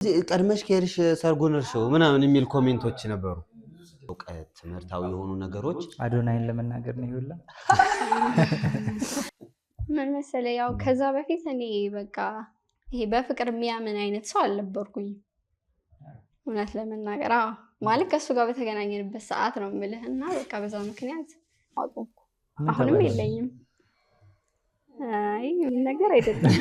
ቀድመሽ ከሄድሽ ሰርጉን እርሺው ምናምን የሚል ኮሜንቶች ነበሩ። እውቀት ትምህርታዊ የሆኑ ነገሮች አዶናይን ለመናገር ነው ይውላ ምን መሰለህ ያው ከዛ በፊት እኔ በቃ ይሄ በፍቅር የሚያምን አይነት ሰው አልነበርኩኝ። እውነት ለመናገር ማለት ከሱ ጋር በተገናኘንበት ሰዓት ነው የምልህና በቃ በዛ ምክንያት አቆምኩ። አሁንም የለኝም። አይ ነገር አይደለም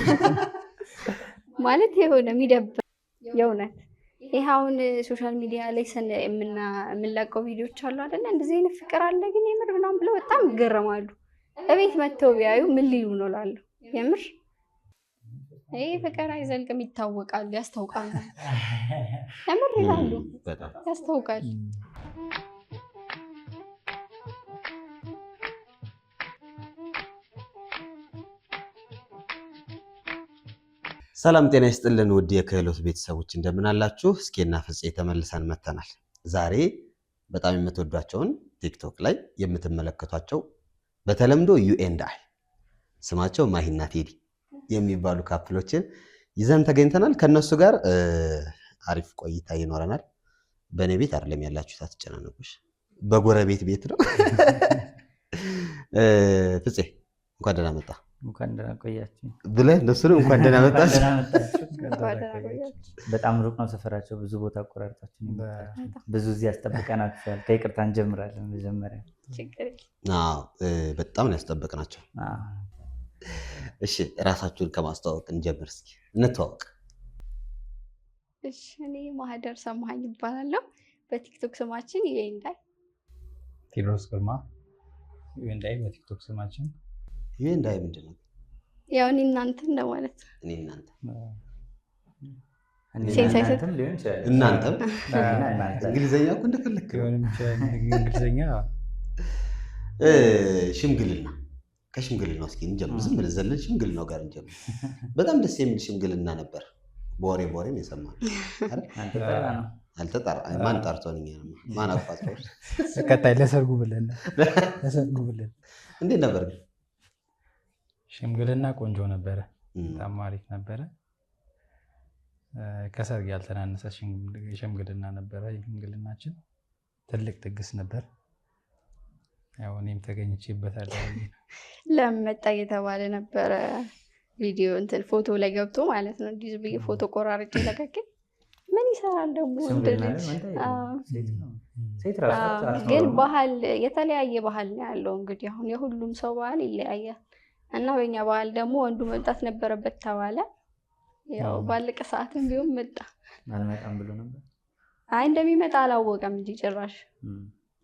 ማለት የሆነ የሚደብር የእውነት ይሄ አሁን ሶሻል ሚዲያ ላይ የምንለቀው ቪዲዮዎች አሉ አይደለ? እንደዚህ አይነት ፍቅር አለ ግን የምር ምናምን ብለው በጣም ይገረማሉ። እቤት መተው ቢያዩ ምን ሊሉ ነው እላለሁ። የምር ይሄ ፍቅር አይዘልቅም፣ ይታወቃል፣ ያስታውቃል። የምር ይላሉ፣ ያስታውቃል። ሰላም ጤና ይስጥልን ውድ የክህሎት ቤተሰቦች እንደምን አላችሁ? እስኪና ፍፄ ተመልሰን መተናል። ዛሬ በጣም የምትወዷቸውን ቲክቶክ ላይ የምትመለከቷቸው በተለምዶ ዩ&አይ ስማቸው ማሂና ቴዲ የሚባሉ ካፕሎችን ይዘን ተገኝተናል። ከነሱ ጋር አሪፍ ቆይታ ይኖረናል። በእኔ ቤት አይደለም ያላችሁት፣ አትጨናነቁሽ፣ በጎረቤት ቤት ነው። ፍፄ እንኳን ደህና መጣ። እንኳን ደህና ቆያችሁ ብለህ እነሱንም እንኳን ደህና መጣችሁ። በጣም ሩቅ ነው ሰፈራቸው፣ ብዙ ቦታ አቆራርጣችሁ ብዙ እዚህ ያስጠብቀናችኋል። ከይቅርታ እንጀምራለን። መጀመሪያ በጣም ነው ያስጠበቅናቸው። እሺ ራሳችሁን ከማስተዋወቅ እንጀምር እስኪ፣ እንተዋወቅ። እሺ እኔ ማህደር ሰማኸኝ እባላለሁ። በቲክቶክ ስማችን ዩ&አይ። ቴዎድሮስ ግርማ ዩ&አይ በቲክቶክ ስማችን። ዩ&አይ ምንድን ነው? ያው እኔ እናንተ እንደማለት ነው። እኔ እናንተ እናንተም ሊሆን ይችላል። እናንተም እንግሊዘኛ እኮ እንደፈለክ እንግሊዘኛ። ሽምግልና፣ ከሽምግልና እስኪ እንጀምር። ዝም ብለን ዘለን ሽምግልናው ጋር እንጀምር። በጣም ደስ የሚል ሽምግልና ነበር። በወሬም የሰማነው አይደል? አልተጠራ ማን ጠርቶን? ማን አቋጥሮ? ቀጣይ ለሰርጉ ብለን እንዴት ነበር? ሽምግልና ቆንጆ ነበረ፣ በጣም አሪፍ ነበረ። ከሰርግ ያልተናነሰ ሽምግልና ነበረ። ሽምግልናችን ትልቅ ድግስ ነበር። ያው እኔም ተገኝቼበታለሁ። ለምን መጣ እየተባለ ነበረ። ቪዲዮ እንትን ፎቶ ላይ ገብቶ ማለት ነው። እንዲህ ዝም ብዬ ፎቶ ቆራርጬ ለቀቄ ምን ይሰራል ደግሞ እንደልጅ። ግን ባህል የተለያየ ባህል ነው ያለው። እንግዲህ አሁን የሁሉም ሰው ባህል ይለያያል እና በእኛ ባህል ደግሞ ወንዱ መምጣት ነበረበት ተባለ። ያው ባለቀ ሰዓትም ቢሆን መጣ። አልመጣም ብሎ ነበር። አይ እንደሚመጣ አላወቀም እንጂ ጭራሽ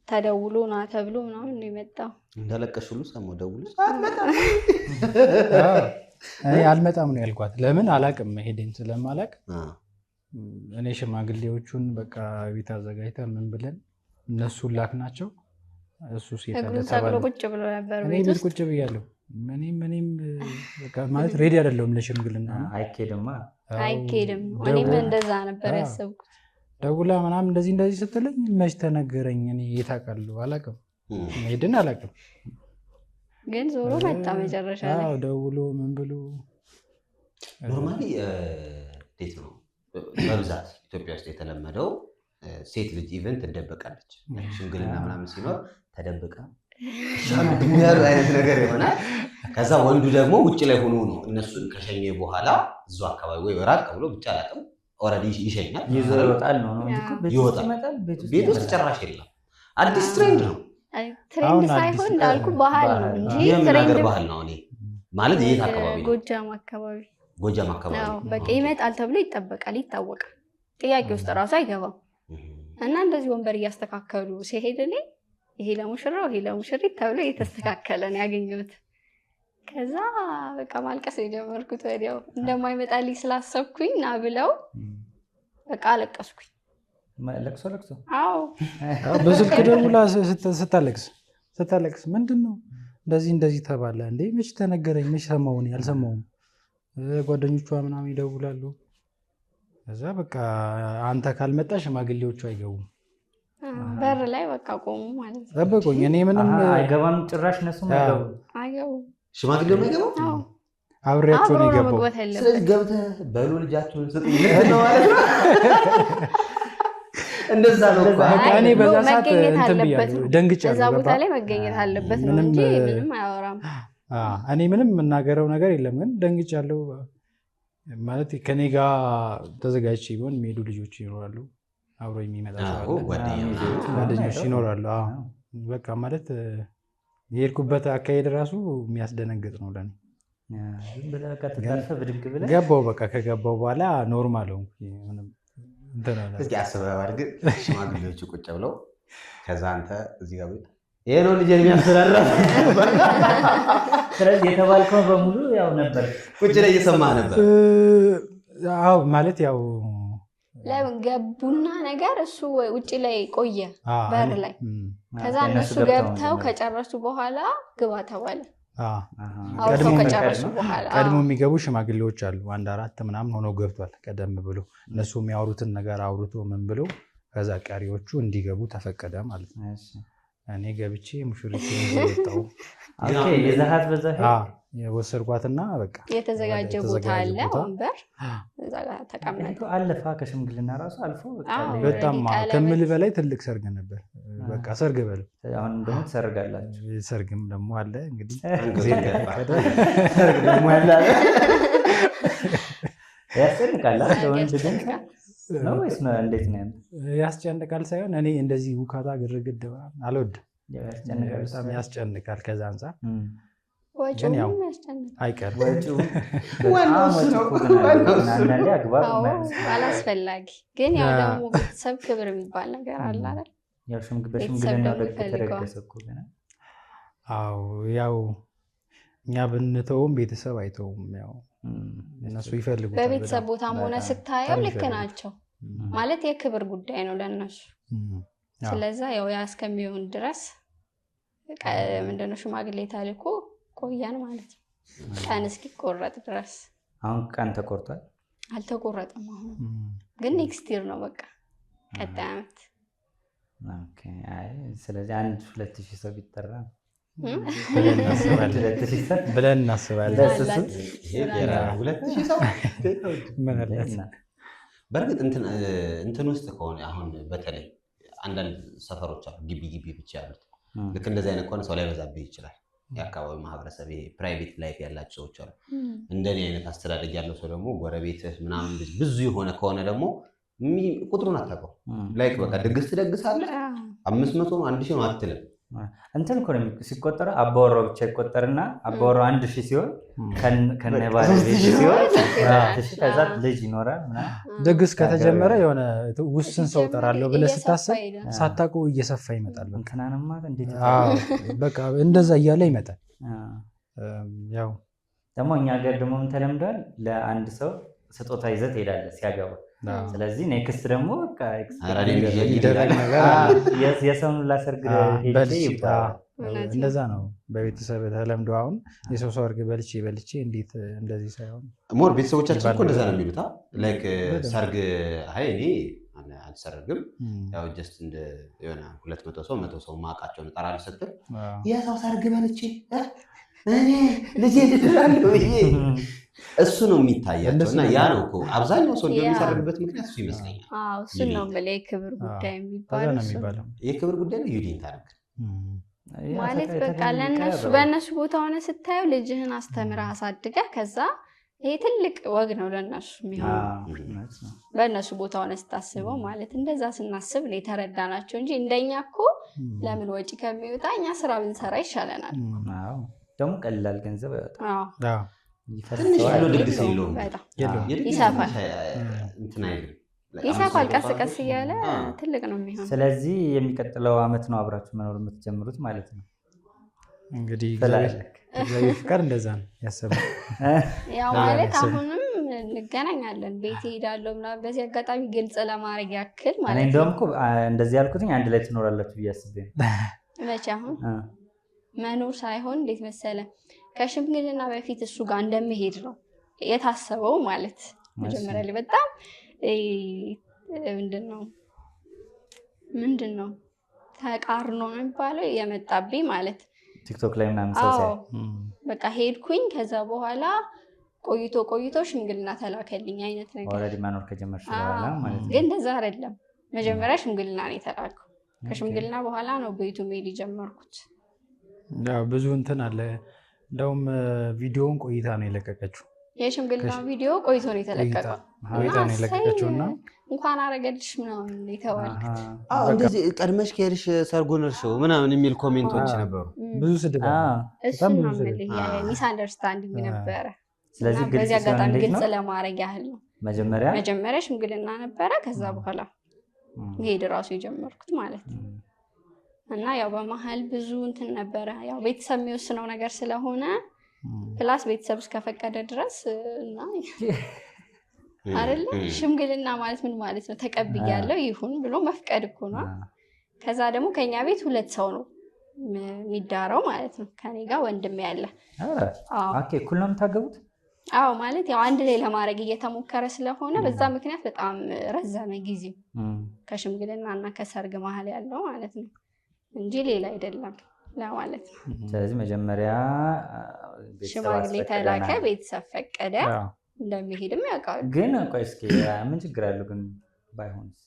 ተደውሎ ና ተብሎ ምናምን ነው የመጣው። እንዳለቀሽ ሁሉ ሰማሁ። ደውሎ አልመጣም ነው ያልኳት። ለምን አላቅም፣ መሄዴን ስለማላቅ እኔ ሽማግሌዎቹን በቃ ቤት አዘጋጅተን ምን ብለን እነሱን ላክናቸው። እሱ ሰግሮ ቁጭ ብሎ ነበር። ቤት ቁጭ ብያለሁ። እኔም በቃ ማለት ሬዲ አይደለሁም ለሽምግልና። አይኬድም። እኔም እንደዛ ነበር ያሰብኩት። ደውላ ምናምን እንደዚህ ስትለኝ መች ተነገረኝ። እኔ የት አውቃለሁ? አላውቅም፣ መሄድን አላውቅም። ግን ዞሮ መጣ መጨረሻ ላይ። ደውሎ ምን ብሎ ኖርማሊ እንዴት ነው በብዛት ኢትዮጵያ ውስጥ የተለመደው? ሴት ልጅ ኢቨንት ትደበቃለች። ሽምግልና ምናምን ሲኖር ተደብቃ የሚያሉ አይነት ነገር ይሆናል። ከዛ ወንዱ ደግሞ ውጭ ላይ ሆኖ ነው እነሱን ከሸኘ በኋላ እዙ አካባቢ ወይ ራቅ ብሎ ብቻ አላውቅም ኦልሬዲ ይሸኛል፣ ይወጣል ነው ይወጣል። ቤት ውስጥ ጭራሽ የለም። አዲስ ትሬንድ ነው። ትሬንድ ሳይሆን እንዳልኩ ባህል ነው እንጂ ትሬንድ ባህል ነው። እኔ ማለት የት አካባቢ ነው? ጎጃም አካባቢ በቃ ይመጣል ተብሎ ይጠበቃል፣ ይታወቃል። ጥያቄ ውስጥ ራሱ አይገባም። እና እንደዚህ ወንበር እያስተካከሉ ሲሄድ እኔ ይሄ ለሙሽራው ይሄ ለሙሽሪት ተብሎ እየተስተካከለ ነው ያገኘሁት። ከዛ በቃ ማልቀስ የጀመርኩት ወዲያው እንደማይመጣልኝ ስላሰብኩኝ ና ብለው በቃ አለቀስኩኝ። ለቅሶ አዎ በስልክ ደውላ ስታለቅስ ምንድን ነው እንደዚህ ተባለ እንዴ? መች ተነገረኝ? መች ሰማሁ? እኔ አልሰማሁም። ጓደኞቿ ምናምን ይደውላሉ። ከዛ በቃ አንተ ካልመጣ ሽማግሌዎቹ አይገቡም። በር ላይ በቃ ቆሙ ማለት ነው። ጠበቁኝ። እኔ ምንም አይገባም ጭራሽ። እነሱም አይገቡም። ሽማግሌው አይገባም። አብሬያቸው ነው የገባው። ስለዚህ ገብተህ በሉ ልጃችሁን ስጡ ነው ማለት ነው። እንደዛ ነው እኔ በዛ ሰዓት እንትን ብያለሁ፣ ደንግጫለሁ። በዛ ቦታ ላይ መገኘት አለበት ነው እንጂ ምንም አያወራም። እኔ ምንም የምናገረው ነገር የለም፣ ግን ደንግጫለሁ። ማለት ከኔ ጋር ተዘጋጅቼ ቢሆን የሚሄዱ ልጆች ይኖራሉ፣ አብሮ የሚመጣ ጓደኞች ይኖራሉ። በቃ ማለት የሄድኩበት አካሄድ ራሱ የሚያስደነግጥ ነው ለኔ። ገባው በቃ ከገባው በኋላ ኖርማል ነው። እስኪ አስበህ አድርግ፣ ሽማግሌዎቹ ቁጭ ብለው ከዛ አንተ እዚህ ጋር ይሄ ነው ልጄን የሚያስተዳድረው። ስለዚህ የተባልከው በሙሉ ያው ነበር፣ ቁጭ ላይ እየሰማህ ነበር። አዎ ማለት ያው ለምን ገቡና ነገር እሱ ውጪ ላይ ቆየ በር ላይ። ከዛ እነሱ ገብተው ከጨረሱ በኋላ ግባ ተባለ። ቀድሞ የሚገቡ ሽማግሌዎች አሉ፣ 1-4 ምናምን ሆነው ገብቷል ቀደም ብሎ። እነሱ የሚያወሩትን ነገር አውርቶ ምን ብሎ ከዛ ቀሪዎቹ እንዲገቡ ተፈቀደ ማለት ነው። እኔ ገብቼ ሙሽሪት ወጣው። የዛሃት በዛ የወሰድኳትና በቃ የተዘጋጀ ቦታ አለ፣ ወንበር እዛ ጋር ተቀምጠ አለፋ። ከሽምግልና ራሱ አልፎ በጣም ከምል በላይ ትልቅ ሰርግ ነበር። በቃ ሰርግ በል። አሁን ደግሞ ትሰርጋላችሁ። ሰርግም ደግሞ አለ እንግዲህ ያስጨንቃል። ለወንድ ግን ነው ወይስ ነው እንዴት ነው? ያስጨንቃል ሳይሆን እኔ እንደዚህ ውካታ ግርግድ አልወድም። በጣም ያስጨንቃል። ከዛ አንፃር ወጪው አይቀርም። አላስፈላጊ ግን ያው ደግሞ ቤተሰብ ክብር የሚባል ነገር አለ አይደል? በሽምግልና ተደረገሰ እኮ ገና። አዎ ያው እኛ ብንተውም ቤተሰብ አይተውም። ያው እነሱ ይፈልጉታል። በቤተሰብ ቦታም ሆነ ስታየው ልክ ናቸው ማለት የክብር ጉዳይ ነው ለእነሱ። ስለዛ ያው ያ እስከሚሆን ድረስ ምንድነው ሽማግሌ ታልኮ ቆያን ማለት ነው፣ ቀን እስኪቆረጥ ድረስ። አሁን ቀን ተቆርጧል? አልተቆረጠም። አሁን ግን ኔክስት ይር ነው በቃ ቀጣይ ዓመት። ኦኬ። አይ ስለዚህ 1-2 ሰው ቢጠራ ብለን እናስባለን። በእርግጥ እንትን ውስጥ ከሆነ አሁን በተለይ አንዳንድ ሰፈሮች አሉ ግቢ ብቻ ያሉት፣ ልክ እንደዚህ አይነት ከሆነ ሰው ላይ በዛብህ ይችላል። የአካባቢ ማህበረሰብ ፕራይቬት ላይፍ ያላቸው ሰዎች አሉ። እንደኔ አይነት አስተዳደግ ያለው ሰው ደግሞ ጎረቤትህ ምናምን ብዙ የሆነ ከሆነ ደግሞ ቁጥሩን አታውቀው። ላይክ በቃ ድግስ ትደግሳለህ 500 ነው 1000 ነው አትልም። እንትን እኮ ነው ሲቆጠር አባወራው ብቻ ይቆጠርና አባወራው 1000 ሲሆን ከነባለቤት ሲሆን ከዛ ልጅ ይኖራል ምናምን። ድግስ ከተጀመረ የሆነ ውስን ሰው ጠራለሁ ብለህ ስታስብ ሳታውቁ እየሰፋ ይመጣል። እንትናንማ እንዴት በቃ እንደዛ እያለ ይመጣል። ያው ደግሞ እኛ ሀገር ደግሞ ምን ተለምዷል፣ ለአንድ ሰው ስጦታ ይዘህ ትሄዳለህ ሲያገባ። ስለዚህ ኔክስት ደግሞ ይደረግ ነገር የሰውን ላሰርግ እንደዛ ነው በቤተሰብ ተለምዶ። አሁን የሰው ሰርግ በልቼ እንዴት እንደዚህ ሳይሆን ሞር ቤተሰቦቻችን እኮ እንደዛ ነው የሚሉት። ላይክ ሰርግ አይ እኔ አልሰርግም ያው ጀስት እንደ የሆነ 200 ሰው 100 ሰው ማውቃቸውን እጠራለሁ ስትል የሰው ሰርግ በልቼ እኔ ልጄ ልድራለሁ ይሄ እሱ ነው የሚታያቸው። እና ያ ነው እኮ አብዛኛው ሰው እንደሚሰርግበት ምክንያት እሱ ይመስለኛል። እሱ ነው በላይ የክብር ጉዳይ የሚባለው። የክብር ጉዳይ ነው ዩዲን ታረግ ማለት በቃ ለነሱ በእነሱ ቦታ ሆነ ስታየው ልጅህን አስተምረህ አሳድገህ ከዛ ይሄ ትልቅ ወግ ነው ለነሱ የሚሆነው። በእነሱ ቦታ ሆነ ስታስበው ማለት እንደዛ ስናስብ ነው የተረዳናቸው እንጂ እንደኛ እኮ ለምን ወጪ ከሚወጣ እኛ ስራ ብንሰራ ይሻለናል። ደግሞ ቀላል ገንዘብ ያወጣል። ይሰፋል ቀስ ቀስ እያለ ትልቅ ነው የሚሆነው። ስለዚህ የሚቀጥለው ዓመት ነው አብራችሁ መኖር የምትጀምሩት ማለት ነው። እንግዲህ እግዚአብሔር ፍቃድ እንደዛ ነው ያሰበው። ያው ማለት አሁንም እንገናኛለን፣ ቤት እሄዳለሁ ምናምን። በዚህ አጋጣሚ ግልጽ ለማድረግ ያክል ማለት ነው። እንደውም እኮ እንደዚህ ያልኩትኝ አንድ ላይ ትኖራላችሁ ብዬ አስቤ ነው። መቼ አሁን መኖር ሳይሆን እንዴት መሰለ ከሽምግልና በፊት እሱ ጋር እንደምሄድ ነው የታሰበው ማለት መጀመሪያ ላይ በጣም ምንድነው ተቃርኖ የሚባለው የመጣብኝ ማለት ቲክቶክ ላይ ምናምን ሰው በቃ ሄድኩኝ። ከዛ በኋላ ቆይቶ ሽምግልና ተላከልኝ አይነት ነገር ኦልሬዲ መኖር ከጀመርሽ በኋላ ማለት ነው። ግን እንደዛ አይደለም። መጀመሪያ ሽምግልና ነው የተላከው። ከሽምግልና በኋላ ነው ቤቱ መሄድ የጀመርኩት። ያው ብዙ እንትን አለ። እንደውም ቪዲዮውን ቆይታ ነው የለቀቀችው። የሽምግልና ቪዲዮ ቆይቶ ነው የተለቀቀው። ቆይታ ነው የለቀቀችውና እንኳን አረገልሽ ምናምን የተባልኩት እንደዚህ ቀድመሽ ከሄድሽ ሰርጉን እርሽው ምናምን የሚል ኮሜንቶች ነበሩ። ብዙ ስድብ እሱን ነው የምልህ። ሚስ አንደርስታንዲንግ ነበረ። ስለዚህ በዚህ አጋጣሚ ግልጽ ለማድረግ ያህል ነው። መጀመሪያ ሽምግልና ነበረ። ከዛ በኋላ መሄድ እራሱ የጀመርኩት ማለት ነው። እና ያው በመሀል ብዙ እንትን ነበረ። ያው ቤተሰብ የሚወስነው ነገር ስለሆነ ፕላስ ቤተሰብ እስከፈቀደ ድረስ እና አይደለ ሽምግልና ማለት ምን ማለት ነው? ተቀብያለሁ ይሁን ብሎ መፍቀድ እኮ ነው። ከዛ ደግሞ ከኛ ቤት 2 ሰው ነው የሚዳረው ማለት ነው። ከኔ ጋር ወንድም ያለ። ኦኬ እኩል ነው የምታገቡት? አዎ ማለት ያው አንድ ላይ ለማድረግ እየተሞከረ ስለሆነ በዛ ምክንያት በጣም ረዘመ ጊዜው ከሽምግልና እና ከሰርግ መሀል ያለው ማለት ነው እንጂ ሌላ አይደለም ለማለት ነው። ስለዚህ መጀመሪያ ሽማግሌ ተላከ፣ ቤተሰብ ፈቀደ። እንደሚሄድም ያውቃሉ። ግን ቆይ እስኪ ምን ችግር አለው ግን ባይሆንስ?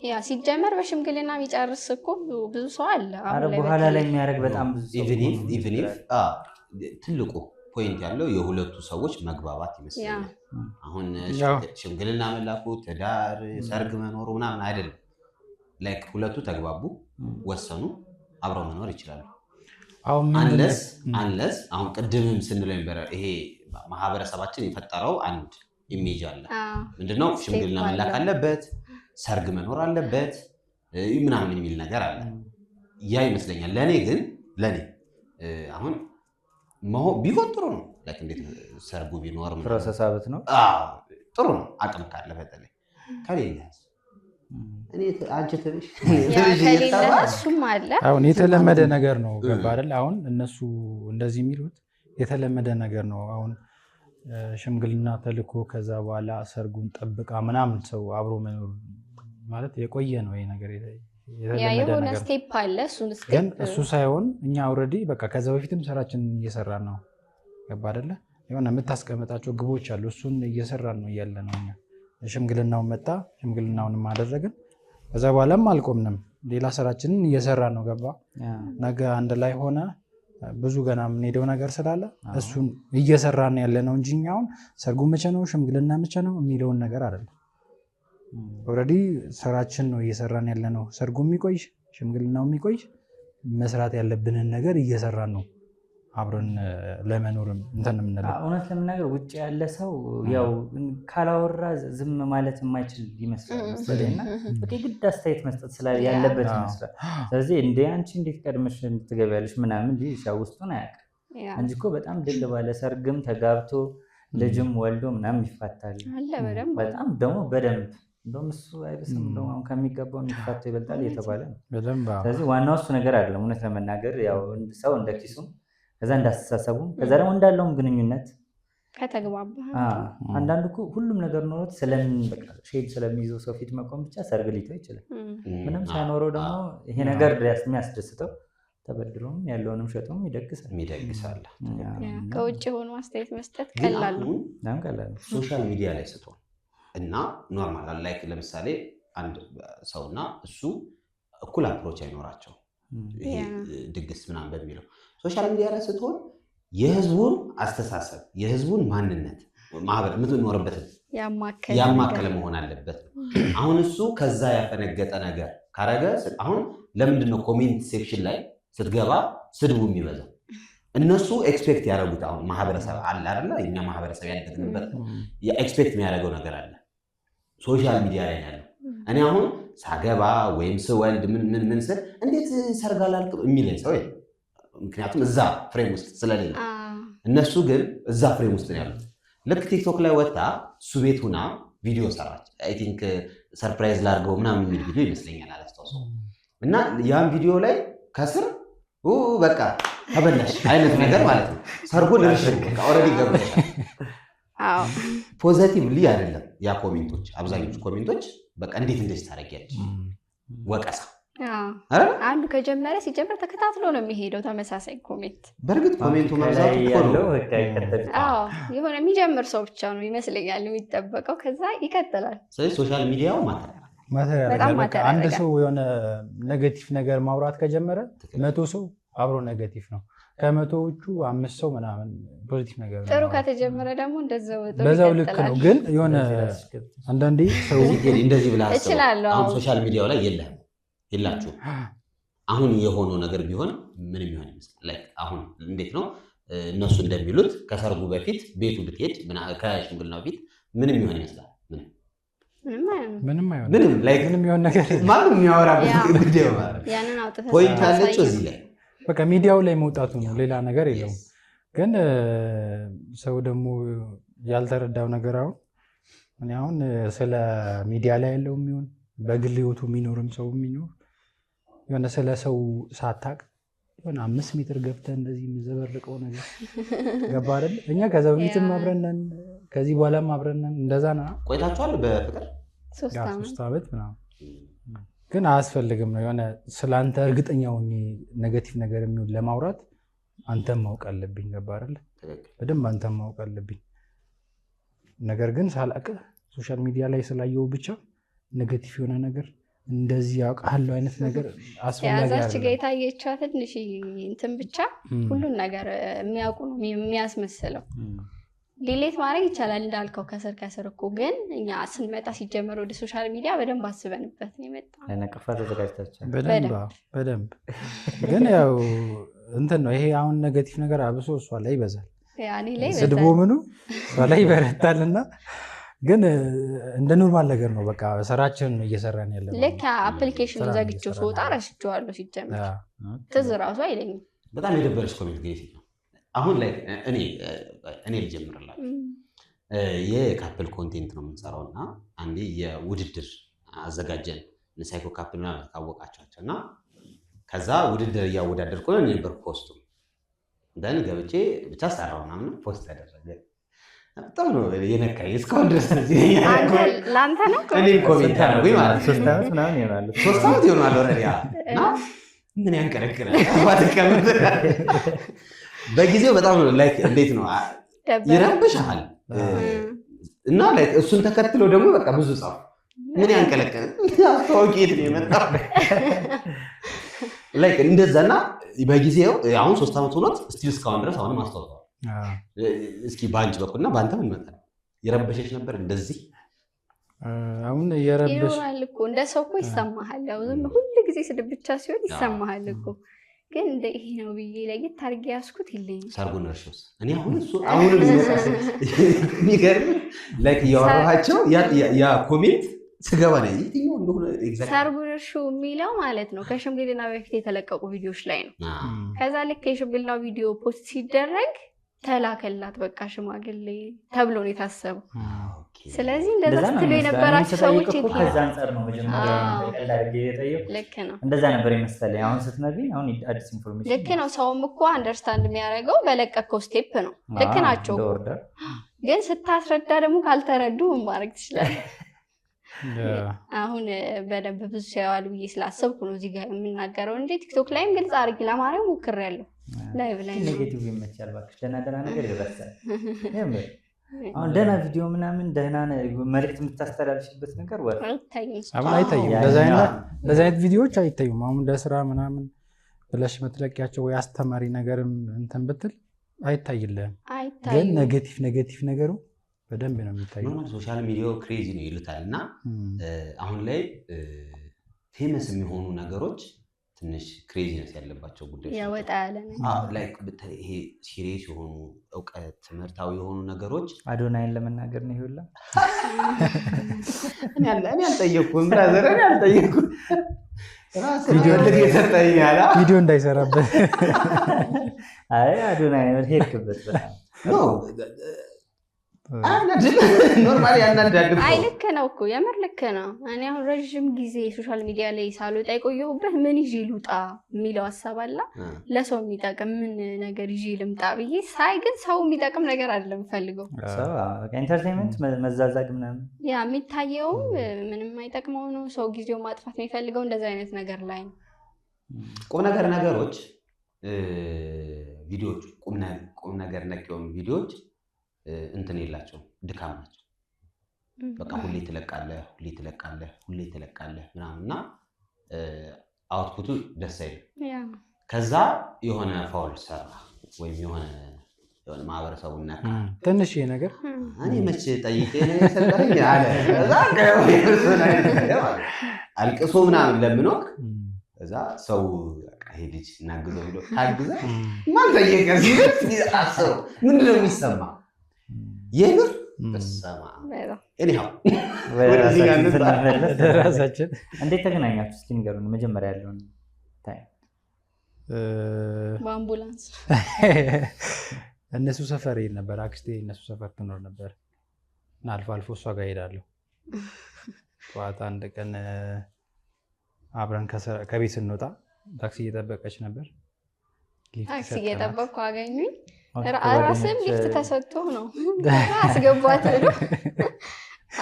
ያ ሲጀመር በሽምግልና የሚጨርስ እኮ ብዙ ሰው አለ። አረ በኋላ ላይ የሚያደርግ በጣም ብዙ ሰው ኢቭን ኢፍ ትልቁ ፖይንት ያለው የሁለቱ ሰዎች መግባባት ይመስለኛል። አሁን ሽምግልና መላኩ ትዳር ሰርግ መኖሩ ምናምን አይደለም። ላይክ ሁለቱ ተግባቡ፣ ወሰኑ፣ አብረው መኖር ይችላሉ። አንለስ አሁን ቅድምም ስንለው ነበር ይሄ ማህበረሰባችን የፈጠረው አንድ ኢሜጅ አለ። ምንድነው? ሽምግልና መላክ አለበት፣ ሰርግ መኖር አለበት ምናምን የሚል ነገር አለ። ያ ይመስለኛል። ለኔ አሁን ቢሆን ጥሩ ነው። ላይክ እንዴት ሰርጉ ቢኖር ፕሮሰስ አብት ነው ጥሩ ነው። አቅም ካለ በተለይ ከሌለ አንቺ ትንሽ እሱም አለ። አሁን የተለመደ ነገር ነው። ገባ አይደል? አሁን እነሱ እንደዚህ የሚሉት የተለመደ ነገር ነው። አሁን ሽምግልና ተልኮ ከዛ በኋላ ሰርጉን ጠብቃ ምናምን ሰው አብሮ መኖር ማለት የቆየ ነው። ይሄ ነገር የሆነ ስቴፕ አለ። ግን እሱ ሳይሆን እኛ ኦልሬዲ በቃ ከዛ በፊትም ስራችንን እየሰራን ነው። ገባ አይደለ? የሆነ የምታስቀምጣቸው ግቦች አሉ። እሱን እየሰራን ነው እያለ ነው እኛ ሽምግልናውን መጣ፣ ሽምግልናውንም አደረግን። ከዛ በኋላም አልቆምንም፣ ሌላ ስራችንን እየሰራን ነው። ገባ? ነገ አንድ ላይ ሆነ ብዙ ገና የምንሄደው ነገር ስላለ እሱን እየሰራን ያለ ነው እንጂ አሁን ሰርጉ መቼ ነው ሽምግልና መቼ ነው የሚለውን ነገር አይደለም። ኦልሬዲ ስራችን ነው እየሰራን ያለ ነው። ሰርጉ የሚቆይ ሽምግልናው የሚቆይ መስራት ያለብንን ነገር እየሰራን ነው። አብረን ለመኖርም እንትን የምንለው እውነት ለምናገር ውጭ ያለ ሰው ያው ካላወራ ዝም ማለት የማይችል ይመስላል እና ግድ አስተያየት መስጠት ያለበት ይመስላል። ስለዚህ እንደ አንቺ እንዴት ቀድመሽ ትገቢያለሽ ምናምን ውስጡን አያውቅም እንጂ እኮ በጣም ድል ባለ ሰርግም ተጋብቶ ልጅም ወልዶ ምናምን ይፋታል። በጣም ደግሞ በደንብ እንደውም እሱ አይበስም እንደውም አሁን ከሚገባው የሚፋታው ይበልጣል እየተባለ ነው። ስለዚህ ዋናው እሱ ነገር አይደለም። እውነት ለመናገር ያው ሰው እንደ ኪሱም ከዛ እንዳስተሳሰቡ ከዛ ደግሞ እንዳለውም ግንኙነት ከተግባባ አንዳንዱ እኮ ሁሉም ነገር ኖሮት ሼድ ስለሚይዘው ሰው ፊት መቆም ብቻ ሰርግ ሊተው ይችላል። ምንም ሳይኖረው ደግሞ ይሄ ነገር የሚያስደስተው ተበድሮም ያለውንም ሸጦም ይደግሳል። ከውጭ ሆኖ አስተያየት መስጠት ቀላል ነው። ሶሻል ሚዲያ ላይ ስትሆን እና ኖርማል ላይክ ለምሳሌ አንድ ሰውና እሱ እኩል አፕሮች አይኖራቸው ይሄ ድግስ ምናምን በሚለው ሶሻል ሚዲያ ላይ ስትሆን የህዝቡን አስተሳሰብ የህዝቡን ማንነት ማህበር የምትኖርበትን ያማከለ መሆን አለበት። አሁን እሱ ከዛ ያፈነገጠ ነገር ካረገ አሁን ለምንድን ነው ኮሜንት ሴክሽን ላይ ስትገባ ስድቡ የሚበዛው? እነሱ ኤክስፔክት ያደረጉት አሁን ማህበረሰብ አለ አይደለ? የኛ ማህበረሰብ ያደግንበት ኤክስፔክት የሚያደርገው ነገር አለ ሶሻል ሚዲያ ላይ ያለው። እኔ አሁን ሳገባ ወይም ስወልድ ምን ስል እንዴት ሰርግ አላልክም የሚለኝ ሰው የለም። ምክንያቱም እዛ ፍሬም ውስጥ ስለሌለ፣ እነሱ ግን እዛ ፍሬም ውስጥ ነው ያሉት። ልክ ቲክቶክ ላይ ወጣ እሱ ቤት ሁና ቪዲዮ ሰራች። አይ ቲንክ ሰርፕራይዝ ላድርገው ምናምን የሚል ቪዲዮ ይመስለኛል አላስታውሰውም። እና ያን ቪዲዮ ላይ ከስር በቃ ተበላሽ አይነት ነገር ማለት ነው። ሰርጉን ልርሽ በቃ ኦልሬዲ ገብተሻል። ፖዘቲቭሊ አይደለም ያ ኮሜንቶች፣ አብዛኞቹ ኮሜንቶች በቃ እንዴት እንደዚህ ታደርጊያለሽ ወቀሳ አንዱ ከጀመረ ሲጀምር ተከታትሎ ነው የሚሄደው ተመሳሳይ ኮሜንት። በእርግጥ ኮሜንቱ መብዛቱ ያለው የሆነ የሚጀምር ሰው ብቻ ነው ይመስለኛል የሚጠበቀው፣ ከዛ ይቀጥላል። ስለዚህ ሶሻል ሚዲያው አንድ ሰው የሆነ ኔጌቲቭ ነገር ማውራት ከጀመረ 100 ሰው አብሮ ኔጌቲቭ ነው። ከመቶዎቹ 5 ሰው ምናምን ፖዚቲቭ ነገር ነው። ጥሩ ከተጀመረ ደግሞ በዛው ልክ ነው። ግን የሆነ አንዳንዴ ሰው እንደዚህ ብለህ አስበው። አሁን ሶሻል ሚዲያው ላይ የላችሁም። አሁን የሆነው ነገር ቢሆን ምንም ይሆን ይመስላል። አሁን እንዴት ነው እነሱ እንደሚሉት ከሰርጉ በፊት ቤቱ ብትሄድ ከሽምግልናው በፊት ምንም ይሆን ይመስላል። ምንም ይሆን ነገር ማንም የሚያወራበት ጉዳይ ማለት ፖይንት ያለችው እዚህ ላይ በቃ ሚዲያው ላይ መውጣቱ ነው፣ ሌላ ነገር የለውም። ግን ሰው ደግሞ ያልተረዳው ነገር አሁን ስለ ሚዲያ ላይ ያለው የሚሆን በግል ህይወቱ የሚኖርም ሰው የሚኖር የሆነ ስለ ሰው ሳታቅ የሆነ 5 ሜትር ገብተህ እንደዚህ የሚዘበርቀው ነገር ገባ አይደል? እኛ ከዛ በፊትም አብረን ከዚህ በኋላም አብረን እንደዛ ና ቆይታችኋል በፍቅር 3 ዓመት ምናምን። ግን አያስፈልግም ነው የሆነ ስለአንተ እርግጠኛው ኔጌቲቭ ነገር የሚሆን ለማውራት አንተም ማወቅ አለብኝ። ገባ አይደል? በደንብ አንተም ማወቅ አለብኝ። ነገር ግን ሳላቅ ሶሻል ሚዲያ ላይ ስላየው ብቻ ኔጌቲቭ የሆነ ነገር እንደዚህ ያውቃለሁ አይነት ነገር አስፈላጊ አይደለም። ያዛች ጌታ የቻ ትንሽ እንትን ብቻ ሁሉን ነገር የሚያውቁ ነው የሚያስመስለው። ዲሌት ማድረግ ይቻላል እንዳልከው ከስር እኮ። ግን እኛ ስንመጣ ሲጀመር ወደ ሶሻል ሚዲያ በደንብ አስበንበት ነው የመጣው። ለነቀፋ ተዘጋጅታችኋል? በደንብ ግን ያው እንትን ነው ይሄ አሁን ኔጌቲቭ ነገር አብሶ እሷ ላይ ይበዛል። ስድቦ ምኑ እሷ ላይ ይበረታልና ግን እንደ ኖርማል ነገር ነው። በቃ ስራችንን እየሰራን ያለነው። ልክ አፕሊኬሽኑ ዘግቼው ስወጣ ረስቼዋለሁ ሲጀመር ትዝ እራሱ አይለኝም። በጣም የደበረች ኮሜንት ግን ነው። አሁን ላይ እኔ ልጀምርላችሁ። የካፕል ኮንቴንት ነው የምንሰራው እና አንዴ የውድድር አዘጋጀን ሳይኮ ካፕል ና ካወቃቸዋቸው እና ከዛ ውድድር እያወዳደርኩ ነው ነበር ፖስቱ ደን ገብቼ ብቻ ሰራው ምናምን ፖስት ያደረገ በጣም ነው የነካኝ። እስካሁን ድረስ ለአንተ ነው እኔም ኮሜንት አደረጉኝ ማለት 3 ዓመት ምናምን ይሆናል። 3 ዓመት ይሆናል ኦልሬዲ እና ምን ያንቀረቅራል በጊዜው በጣም ነው ላይክ እንዴት ነው ይረብሻል እና ላይክ እሱን ተከትሎ ደግሞ በቃ ብዙ ጻፉ። ምን ያንቀለቀለ አስተዋውቂ የት ነው የመጣው ላይክ እንደዛና በጊዜው አሁን 3 ዓመት ሆኖት ስቲል እስካሁን ድረስ አሁንም አስተዋውቀዋል። እስኪ ባንቺ በኩልና በአንተ ምን መጣ የረበሸሽ ነበር እንደዚህ? አሁን የረበሽ ይኖራል እኮ እንደ ሰው እኮ ይሰማሃል። ያው ዝም ሁሉ ጊዜ ስድብ ብቻ ሲሆን ይሰማሃል እኮ። ግን እንደ ይሄ ነው ብዬ ለየት አድርጌ ያዝኩት የለኝም። ሰርጉን እርሾስ እኔ አሁንም የሚገርም ላይክ እያወራኋቸው ያ ኮሜንት ስገባ ነው የትኛው እንደሆነ ኤግዛክት ሰርጉን እርሾ የሚለው ማለት ነው ከሽምግልና በፊት የተለቀቁ ቪዲዮዎች ላይ ነው። ከዛ ልክ የሽምግልናው ቪዲዮ ፖስት ሲደረግ ተላከላት በቃ ሽማግሌ ተብሎ ነው የታሰበው። ስለዚህ እንደዛ ስትሉ የነበራችሁ ሰዎች ከዛ አንፃር ነው መጀመሪያ በቀላል የጠየቁት። ልክ ነው እንደዛ ነበር የመሰለኝ። አሁን ስትነግሪኝ አሁን አዲስ ኢንፎርሜሽን ልክ ነው። ሰውም እኮ አንደርስታንድ የሚያደርገው በለቀቀው ስቴፕ ነው። ልክ ናቸው። ግን ስታስረዳ ደግሞ ካልተረዱ ምን ማድረግ ትችላለህ? አሁን በደንብ ብዙ ያዋል ብዬ ስላሰብኩ ነው እዚህ ጋር የምናገረው እንጂ ቲክቶክ ላይም ግልጽ አድርጌ ለማድረግ ሞክሬያለሁ። ላይቭ ላይ ኔጌቲቭ ይመቻል እባክሽ። ደህና ነገር ይረሳል። አሁን ደህና ቪዲዮ ምናምን ደህና መልዕክት የምታስተላልፍበት ነገር አሁን አይታይም። እንደዛ አይነት ቪዲዮዎች አይታዩም። አሁን ለስራ ምናምን ብለሽ መትለቂያቸው ወይ አስተማሪ ነገርም እንትን ብትል አይታይልህም። ግን ኔጌቲቭ ነገሩ በደንብ ነው የሚታየው። ሶሻል ሚዲያው ክሬዚ ነው ይሉታል እና አሁን ላይ ፌመስ የሚሆኑ ነገሮች ትንሽ ክሬዚነስ ያለባቸው ጉዳዮች ያወጣ ያለ ላይክ ይሄ ሲሪየስ የሆኑ እውቀት ትምህርታዊ የሆኑ ነገሮች አዶናይን ለመናገር ነው ይሁላ እኔ አልጠየኩም ብራዘር እኔ አልጠየኩም ቪዲዮ እንዳይሰራበት አይ አዶናይ ሄድክበት በጣም ኖርማሊ ያናዳድ። አይ ልክ ነው እኮ የምር ልክ ነው። እኔ አሁን ረዥም ጊዜ ሶሻል ሚዲያ ላይ ሳልወጣ የቆየሁበት ምን ይዤ ልውጣ የሚለው ሀሳብ አለ። ለሰው የሚጠቅም ምን ነገር ይዤ ልምጣ ብዬ ሳይ ግን ሰው የሚጠቅም ነገር አይደለም ፈልገው ኢንተርቴንመንት መዛዛግ ምናምን ያ የሚታየውም ምንም አይጠቅመው ነው። ሰው ጊዜው ማጥፋት የሚፈልገው እንደዚህ አይነት ነገር ላይ ነው። ቁም ነገሮች ቪዲዮዎች ቁም ነገር ነክ የሆኑ ቪዲዮዎች እንትን የላቸውም፣ ድካም ናቸው። በቃ ሁሌ ትለቃለህ ምናምን እና አውትፑቱ ደስ አይልም። ከዛ የሆነ ፋውል ሰራ ወይም የሆነ ማህበረሰቡን ነካ ትንሽ ነገር እኔ መቼ ጠይቄ ነው የሰጠኝ አለ። አልቅሶ ምናምን ለምኖክ እዛ ሰው ይሄ ልጅ እናግዘው ብሎ ታግዘ ማን ጠየቀ ሲል አሰው ምንድነው የሚሰማ? የምር በሰማ anyhow ራሳችን እንዴት ተገናኛችሁ? እስኪ ንገሩን። መጀመሪያ ያለውን ታይም በአምቡላንስ እነሱ ሰፈር ይሄድ ነበር። አክስቴ እነሱ ሰፈር ትኖር ነበር እና አልፎ አልፎ እሷ ጋር ሄዳለሁ። ጠዋት አንድ ቀን አብረን ከቤት ስንወጣ ታክሲ እየጠበቀች ነበር። ታክሲ እየጠበቅኩ አገኙኝ። ራስም ሊፍት ተሰጥቶ ነው አስገባት ብሎ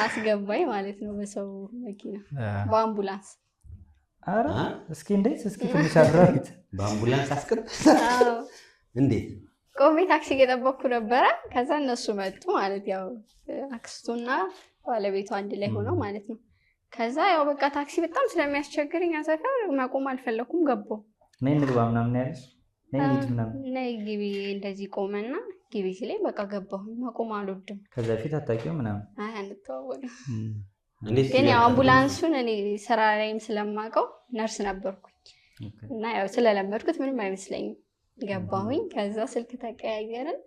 አስገባኝ ማለት ነው። በሰው መኪና በአምቡላንስ። ኧረ እስኪ እንዴት እስኪ ትንሽ አብራሪት። በአምቡላንስ አስገባ እንዴት? ቆሜ ታክሲ እየጠበቅኩ ነበረ። ከዛ እነሱ መጡ ማለት ያው አክስቱና ባለቤቱ አንድ ላይ ሆነው ማለት ነው። ከዛ ያው በቃ ታክሲ በጣም ስለሚያስቸግረኝ ሰፈር መቆም አልፈለኩም። ገባሁ። ነይ እንግባ ምናምን ያለሽ ነይ ግቢ እንደዚህ ቆመና ግቢ ሲለኝ በቃ ገባሁ። መቆም አልወድም። ከዛ ፊት አታውቂውም ምናምን? አይ አንተዋወቅም። ግን ያው አምቡላንሱን እኔ ስራ ላይም ስለማውቀው ነርስ ነበርኩኝ እና ያው ስለለመድኩት ምንም አይመስለኝም። ገባሁኝ። ከዛ ስልክ ተቀያየርን።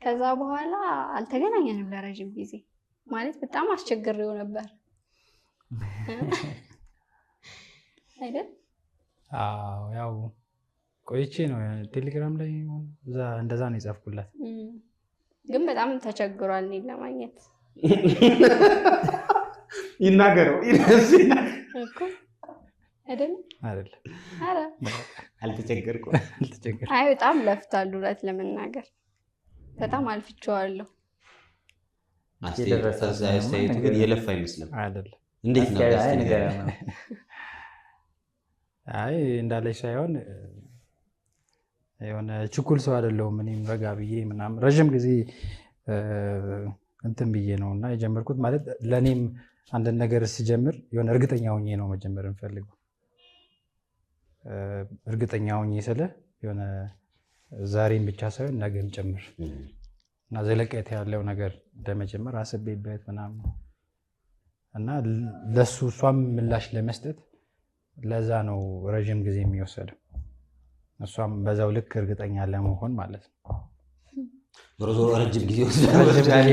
ከዛ በኋላ አልተገናኘንም ለረጅም ጊዜ ማለት በጣም አስቸግሬው ነበር አይደል? አዎ ያው ቆይቼ ነው ቴሌግራም ላይ እንደዛ ነው የጻፍኩላት። ግን በጣም ተቸግሯል እኔን ለማግኘት። ይናገረው እኮ አይደል? ኧረ አልተቸገርኩም። አይ በጣም ለፍቷል እውነት ለመናገር በጣም አልፍቼዋለሁ። አስተያየቱ ግን የለፋ አይመስልም አይደል? እንዴት ነው? አይ እንዳለች ሳይሆን የሆነ ችኩል ሰው አይደለሁም። እኔም ረጋ ብዬ ምናምን ረዥም ጊዜ እንትን ብዬ ነው እና የጀመርኩት ማለት ለእኔም አንድን ነገር ስጀምር የሆነ እርግጠኛ ሆኜ ነው መጀመር እንፈልገው። እርግጠኛ ሆኜ ስለ የሆነ ዛሬም ብቻ ሳይሆን ነገም ጭምር እና ዘለቀት ያለው ነገር እንደመጀመር አስቤበት ምናምን እና ለሱ እሷም ምላሽ ለመስጠት ለዛ ነው ረዥም ጊዜ የሚወሰደው። እሷም በዛው ልክ እርግጠኛ ለመሆን ማለት ነው። ዞሮ ረጅም ጊዜ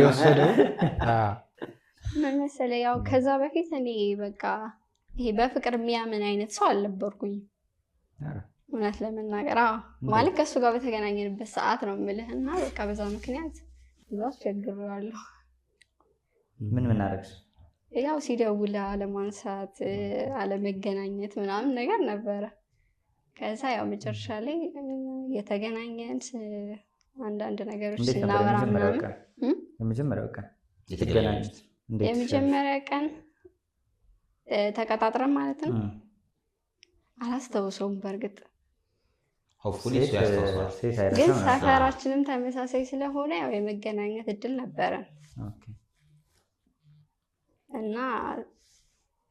ወሰደው። ምን መሰለህ ያው ከዛ በፊት እኔ በቃ ይሄ በፍቅር የሚያምን አይነት ሰው አልነበርኩኝ እውነት ለመናገር። ማለት ከእሱ ጋር በተገናኘንበት ሰዓት ነው የምልህ እና በቃ በዛ ምክንያት ብዙ አስቸግሬዋለሁ። ምን አደረግሽ? ያው ሲደውል አለማንሳት፣ አለመገናኘት ምናምን ነገር ነበረ። ከዛ ያው መጨረሻ ላይ የተገናኘን አንዳንድ ነገሮች ስናወራ ምናምን የመጀመሪያው ቀን ተቀጣጥረን ማለት ነው አላስታውሰውም በእርግጥ ግን ሰፈራችንም ተመሳሳይ ስለሆነ ያው የመገናኘት እድል ነበረን እና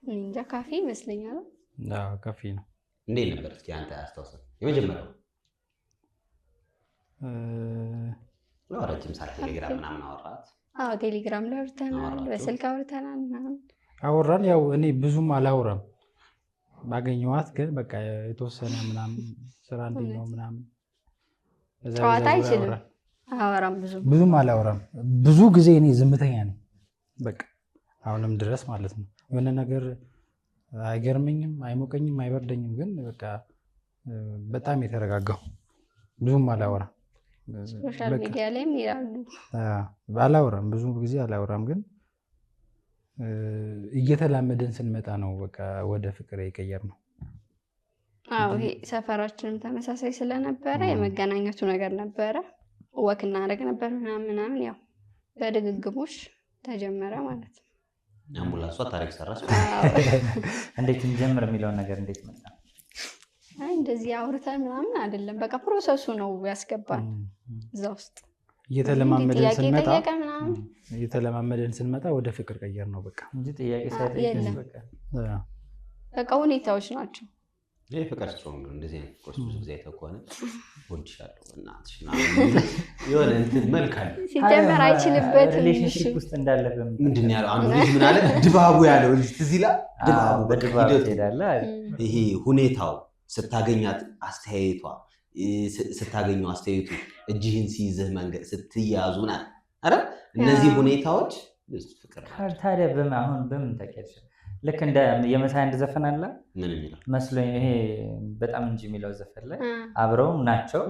እንጃ ካፌ ይመስለኛል። ካፌ ነው። እንዴት ነበር እስኪ አንተ አስታውሰው የመጀመሪያው? ረጅም ሰዓት ቴሌግራም ምናምን አወራት? አዎ ቴሌግራም ላይ አውርተናል፣ በስልክ አውርተናል ምናምን አወራን። ያው እኔ ብዙም አላወራም ባገኘኋት ግን በቃ የተወሰነ ምናምን ስራ እንዴት ነው ምናምን ጨዋታ አይችልም አወራም ብዙም አላወራም። ብዙ ጊዜ እኔ ዝምተኛ ነኝ በቃ አሁንም ድረስ ማለት ነው። የሆነ ነገር አይገርመኝም፣ አይሞቀኝም፣ አይበርደኝም ግን በቃ በጣም የተረጋጋሁ ብዙም አላወራም። ሶሻል ሚዲያ ላይም ይላሉ። አላወራም፣ ብዙ ጊዜ አላወራም፣ ግን እየተላመደን ስንመጣ ነው በቃ ወደ ፍቅር የቀየርነው። አዎ ይሄ ሰፈራችንም ተመሳሳይ ስለነበረ የመገናኘቱ ነገር ነበረ። ወክ እናደርግ ነበር ምናምን ያው በድግግሞሽ ተጀመረ ማለት ነው። አምቡላንሷ ታሪክ ሰራች። እንዴት እንጀምር የሚለውን ነገር እንዴት መጣ? አይ እንደዚህ አውርተን ምናምን አይደለም፣ በቃ ፕሮሰሱ ነው ያስገባን እዛ ውስጥ። እየተለማመደን ስንመጣ ወደ ፍቅር ቀየር ነው በቃ እንጂ ጥያቄ ሳይጠይቅ በቃ ሁኔታዎች ናቸው። ይሄ ፍቅር ስትሮንግ ነው። እንደዚህ አይነት ፍቅር ብዙ ጊዜ አይተህ ከሆነ ወድሻለሁ እናትሽ የሆነ እንትን መልክ አለ። ሲጀመር አይችልበትም። ሪሌሽንሺፕ ውስጥ እንዳለፈ ምንድን ነው ያለው? አንዱ ልጅ ምን አለ? ድባቡ ያለው ልጅ ትዝ ይላል። ድባቡ በድባብ ትሄዳለህ። ይሄ ሁኔታው ስታገኛት አስተያየቷ ስታገኘው አስተያየቱ እጅህን ሲይዝህ መንገድ ስትያዙ ናት። አረ እነዚህ ሁኔታዎች ፍቅር ታዲያ አሁን በምን ታውቂያለሽ? ልክ እንደ የመሳይ አንድ ዘፈን አለ ምን የሚለው መስሎኝ ይሄ በጣም እንጂ የሚለው ዘፈን ላይ አብረው ናቸው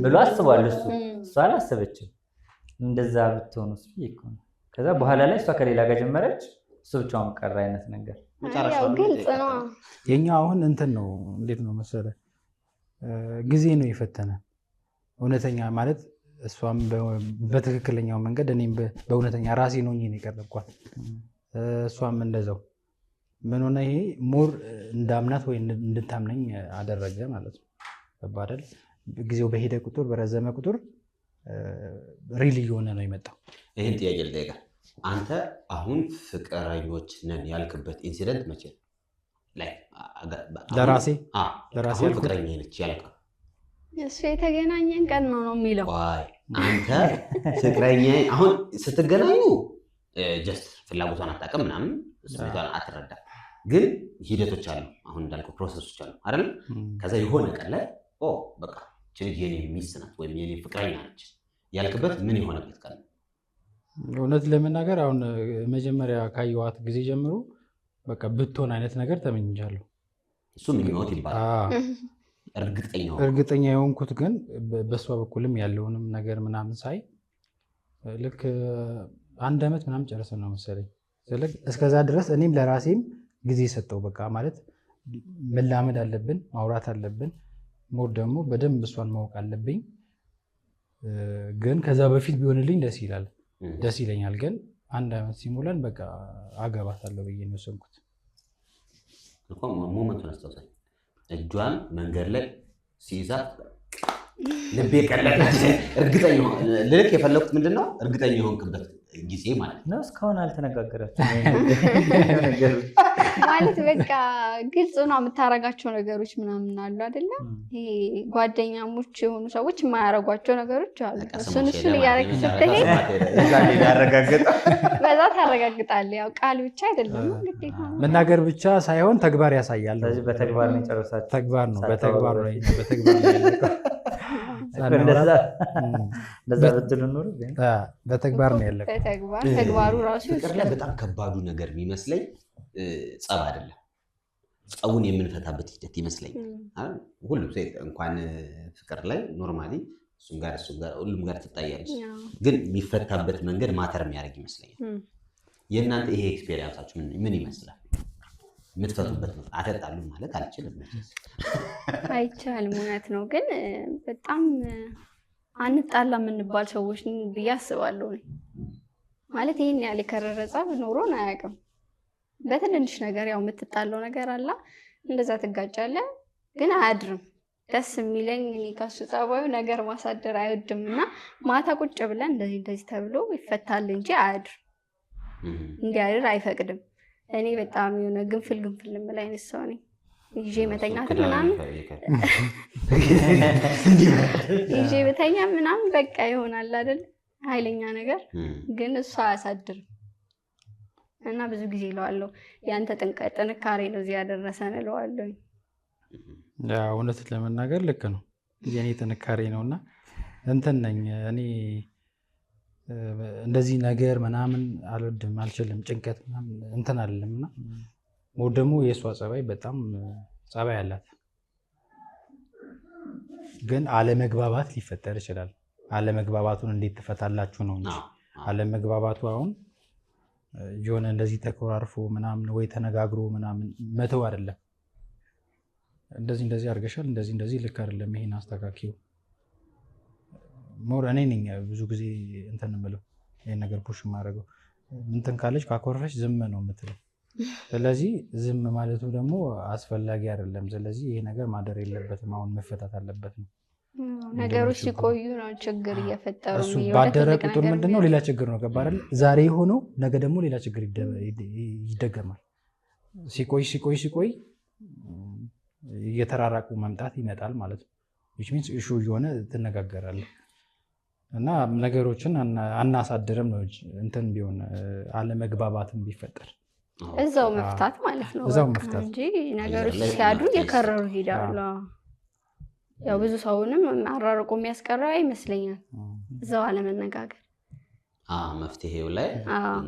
ብሎ አስቧል። እሷ አላሰበችም። እንደዛ ብትሆኑስ እኮ ነው። ከዛ በኋላ ላይ እሷ ከሌላ ጋር ጀመረች፣ እሱ ብቻውን ቀረ አይነት ነገር። ያው ግልጽ ነው። የኛ አሁን እንትን ነው። እንዴት ነው መሰለህ ጊዜ ነው የፈተነ እውነተኛ ማለት እሷም በትክክለኛው መንገድ እኔም በእውነተኛ ራሴ ነው የቀረብኳት። እሷም እንደዛው ምን ሆነ ይሄ ሞር እንዳምናት ወይ እንድታምነኝ አደረገ ማለት ነው። አይደል? ጊዜው በሄደ ቁጥር በረዘመ ቁጥር ሪል እየሆነ ነው የመጣው። ይህን ጥያቄ ልጠይቅህ። አንተ አሁን ፍቅረኞች ነን ያልክበት ኢንሲደንት መቼ ነው? ለራሴ ፍቅረኛ ነች ያልከው እሱ የተገናኘን ቀን ነው የሚለው። አንተ ፍቅረኛ አሁን ስትገናኙ ጀስት ፍላጎቷን አታውቅም ምናምን ስሜቷን አትረዳም፣ ግን ሂደቶች አሉ። አሁን እንዳልከው ፕሮሰሶች አሉ አይደል? ከዛ የሆነ ቀን ላይ በቃ ችልጅ የኔ ሚስት ናት ወይም የኔ ፍቅረኛ ነች ያልክበት ምን የሆነበት ቀን? እውነት ለመናገር አሁን መጀመሪያ ካየኋት ጊዜ ጀምሮ በቃ ብትሆን አይነት ነገር ተመኝቻለሁ። እሱ ምኞት ይባላል። እርግጠኛ የሆንኩት ግን በእሷ በኩልም ያለውንም ነገር ምናምን ሳይ ልክ 1 ዓመት ምናምን ጨርሰን ነው መሰለኝ። እስከዛ ድረስ እኔም ለራሴም ጊዜ ሰጠው። በቃ ማለት መላመድ አለብን፣ ማውራት አለብን፣ ሞር ደግሞ በደንብ እሷን ማወቅ አለብኝ። ግን ከዛ በፊት ቢሆንልኝ ደስ ይለኛል። ግን 1 ዓመት ሲሞላን በቃ አገባታለሁ ብዬ ነው የወሰንኩት። ሞመንቱን አስታውሳኝ። እጇን መንገድ ላይ ሲይዛት ልቤ ቀለጠ። እርግጠኛ ልልክ የፈለኩት ምንድን ነው እርግጠኛ የሆንክበት ጊዜ ማለት ነው። እስካሁን አልተነጋገራችሁም ማለት በቃ ግልጽ ነው የምታረጋቸው ነገሮች ምናምን አሉ አይደለም። ይሄ ጓደኛሞች የሆኑ ሰዎች የማያረጓቸው ነገሮች አሉ። እሱን እያደረግህ ስትሄድ በዛ ታረጋግጣለህ። ያው ቃል ብቻ አይደለም ግዴታ መናገር ብቻ ሳይሆን ተግባር ያሳያል። በተግባር ነው የጨረሳችሁት? ተግባር ነው በተግባር ነው ያለው። ተግባሩ ራሱ ፍቅር ላይ በጣም ከባዱ ነገር የሚመስለኝ ጸብ አይደለም፣ ጸቡን የምንፈታበት ሂደት ይመስለኛል። ሁሉም ሰው እንኳን ፍቅር ላይ ኖርማሊ እሱም ጋር ሁሉም ጋር ትታያለች፣ ግን የሚፈታበት መንገድ ማተር የሚያደርግ ይመስለኛል። የእናንተ ይሄ ኤክስፔሪንሳችሁ ምን ይመስላል? የምትፈቱበት ነው? አተጣሉ ማለት አልችልም አይቻልም፣ እውነት ነው። ግን በጣም አንጣላ የምንባል ሰዎች ብዬ አስባለሁ። ማለት ይህን ያህል የከረረ ጸብ ኖሮን አያውቅም። በትንንሽ ነገር ያው የምትጣለው ነገር አላ እንደዛ ትጋጫለህ፣ ግን አያድርም። ደስ የሚለኝ እኔ ከሱ ጸባዩ ነገር ማሳደር አይወድም እና ማታ ቁጭ ብለን እንደዚህ ተብሎ ይፈታል እንጂ አያድርም። እንዲያድር አይፈቅድም። እኔ በጣም የሆነ ግንፍል የምል አይነት ሰው ነኝ። ይዤ መተኛት ምናምን ይዤ መተኛ ምናምን በቃ ይሆናል አይደል? ኃይለኛ ነገር ግን እሱ አያሳድርም እና ብዙ ጊዜ እለዋለሁ ያንተ ጥንካሬ ነው እዚህ ያደረሰን እለዋለሁ። እውነት ለመናገር ልክ ነው፣ የኔ ጥንካሬ ነውና እንትን ነኝ እኔ እንደዚህ ነገር ምናምን አልወድም፣ አልችልም። ጭንቀት ምናምን እንትን አይደለም እና ሞር ደግሞ የእሷ ጸባይ በጣም ጸባይ አላት፣ ግን አለመግባባት ሊፈጠር ይችላል። አለመግባባቱን እንዴት ትፈታላችሁ ነው እንጂ አለመግባባቱ አሁን የሆነ እንደዚህ ተኮራርፎ ምናምን ወይ ተነጋግሮ ምናምን መተው አይደለም። እንደዚህ አድርገሻል፣ እንደዚህ ልክ አይደለም፣ ይሄን አስተካክዩ። ሞር እኔ ነኝ ብዙ ጊዜ እንትን የምለው ይሄን ነገር ፑሽ የማደርገው። እንትን ካለች ካኮረፈች ዝም ነው የምትለው። ስለዚህ ዝም ማለቱ ደግሞ አስፈላጊ አይደለም። ስለዚህ ይሄ ነገር ማደር የለበትም፣ አሁን መፈታት አለበት ነው። ነገሮች ሲቆዩ ነው ችግር እየፈጠሩ እሱ ባደረ ቁጥር ምንድነው ሌላ ችግር ነው። ገባ አይደል? ዛሬ ሆነው ነገ ደግሞ ሌላ ችግር ይደገማል። ሲቆይ እየተራራቁ መምጣት ይመጣል ማለት ነው። which means ኢሹ እየሆነ ትነጋገራለህ እና ነገሮችን አናሳድርም ነው እንትን ቢሆን አለመግባባትም ቢፈጠር እዛው መፍታት ማለት ነው እንጂ ነገሮች ሲያዱ እየከረሩ ይሄዳሉ። ያው ብዙ ሰውንም አራርቆ የሚያስቀረው ይመስለኛል እዛው አለመነጋገር መፍትሄው ላይ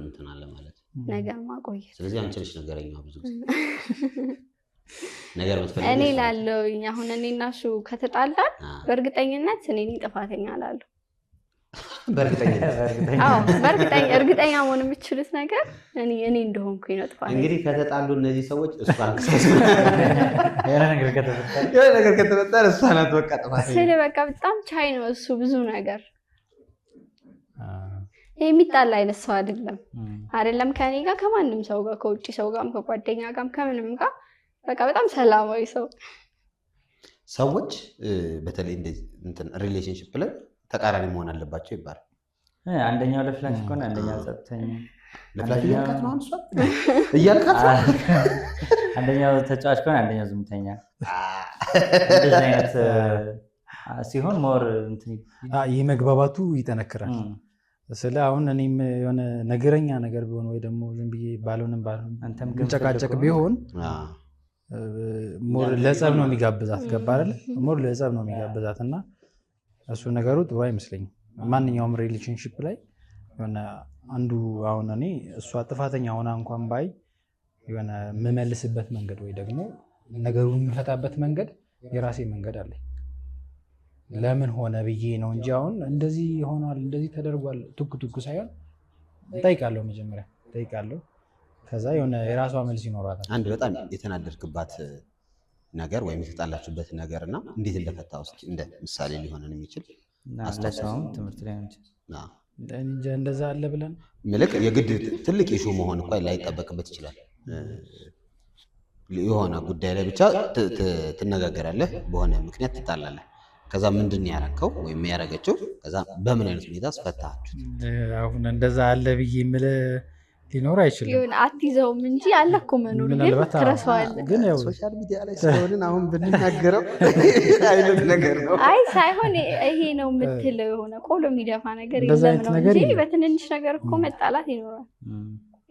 እንትን አለ ማለት ነገር ማቆየት። ስለዚህ አንቺ ነሽ ነገረኛው ብዙ ጊዜ ነገር ምትፈልጊ እኔ ላለውኝ አሁን እኔ እና እሱ ከተጣላን በእርግጠኝነት እኔ ነኝ ጥፋተኛ እላለሁ። እርግጠኛ መሆን የምችሉት ነገር እኔ እንደሆንኩኝ ነው ጥፋተኛ። እንግዲህ ከተጣሉ እነዚህ ሰዎች እሷን ነገር ከተፈጠረ እሷ ናት በቃ ጥፋተኛ። ስለ በቃ በጣም ቻይ ነው እሱ ብዙ ነገር የሚጣላ አይነት ሰው አይደለም ከኔ ጋር ከማንም ሰው ጋር ከውጪ ሰው ጋርም ከጓደኛ ጋርም ከምንም ጋር በቃ በጣም ሰላማዊ ሰው። ሰዎች በተለይ እንደዚህ እንትን ሪሌሽንሺፕ ላይ ተቃራኒ መሆን አለባቸው ይባላል። አንደኛው ለፍላሽ ከሆነ አንደኛው ጸጥተኛ፣ ለፍላሽ እያልካት ነው አንሷ እያልካት አንደኛው ተጫዋች ከሆነ አንደኛው ዝምተኛ። እንደዚህ አይነት ሲሆን ሞር እንትን ይህ መግባባቱ ይጠነክራል። ስለ አሁን እኔም የሆነ ነገረኛ ነገር ቢሆን ወይ ደግሞ ዝም ብዬ ባልሆንም አንተም ጨቃጨቅ ቢሆን ሞር ለጸብ ነው የሚጋብዛት። ገባ አይደል? ሞር ለጸብ ነው የሚጋብዛት እና እሱ ነገሩ ጥሩ አይመስለኝም። ማንኛውም ሪሌሽንሺፕ ላይ የሆነ አንዱ አሁን እኔ እሷ ጥፋተኛ ሆና እንኳን ባይ የሆነ የምመልስበት መንገድ ወይ ደግሞ ነገሩን የምፈታበት መንገድ የራሴ መንገድ አለኝ። ለምን ሆነ ብዬ ነው እንጂ አሁን እንደዚህ ሆኗል እንደዚህ ተደርጓል ቱክ ሳይሆን እጠይቃለሁ። መጀመሪያ እጠይቃለሁ፣ ከዛ የሆነ የራሷ መልስ ይኖራታል። አንድ በጣም የተናደድክባት ነገር ወይም የተጣላችሁበት ነገር እና እንዴት እንደፈታው እስኪ እንደ ምሳሌ ሊሆነን የሚችል አስተሳሰብ ትምህርት ላይ ነው። እንደዛ አለ ብለን ምልክ የግድ ትልቅ ኢሹ መሆን እንኳን ላይጠበቅበት ይችላል። የሆነ ጉዳይ ላይ ብቻ ትነጋገራለህ፣ በሆነ ምክንያት ትጣላለህ። ከዛ ምንድን ነው ያረከው ወይም ያረገችው? ከዛ በምን አይነት ሁኔታ አስፈታችሁት? አሁን እንደዛ አለ ብዬ የምልህ ሊኖር አይችልም። ይሁን አትይዘውም እንጂ አለ እኮ መኖር ግን ትረሳዋለህ። ግን ያው ሶሻል ሚዲያ ላይ ስለሆነ አሁን ብንናገረው አይነት ነገር ነው። አይ ሳይሆን ይሄ ነው የምትለው የሆነ ቆሎ የሚደፋ ነገር የለም ነው እንጂ በትንንሽ ነገር እኮ መጣላት ይኖራል።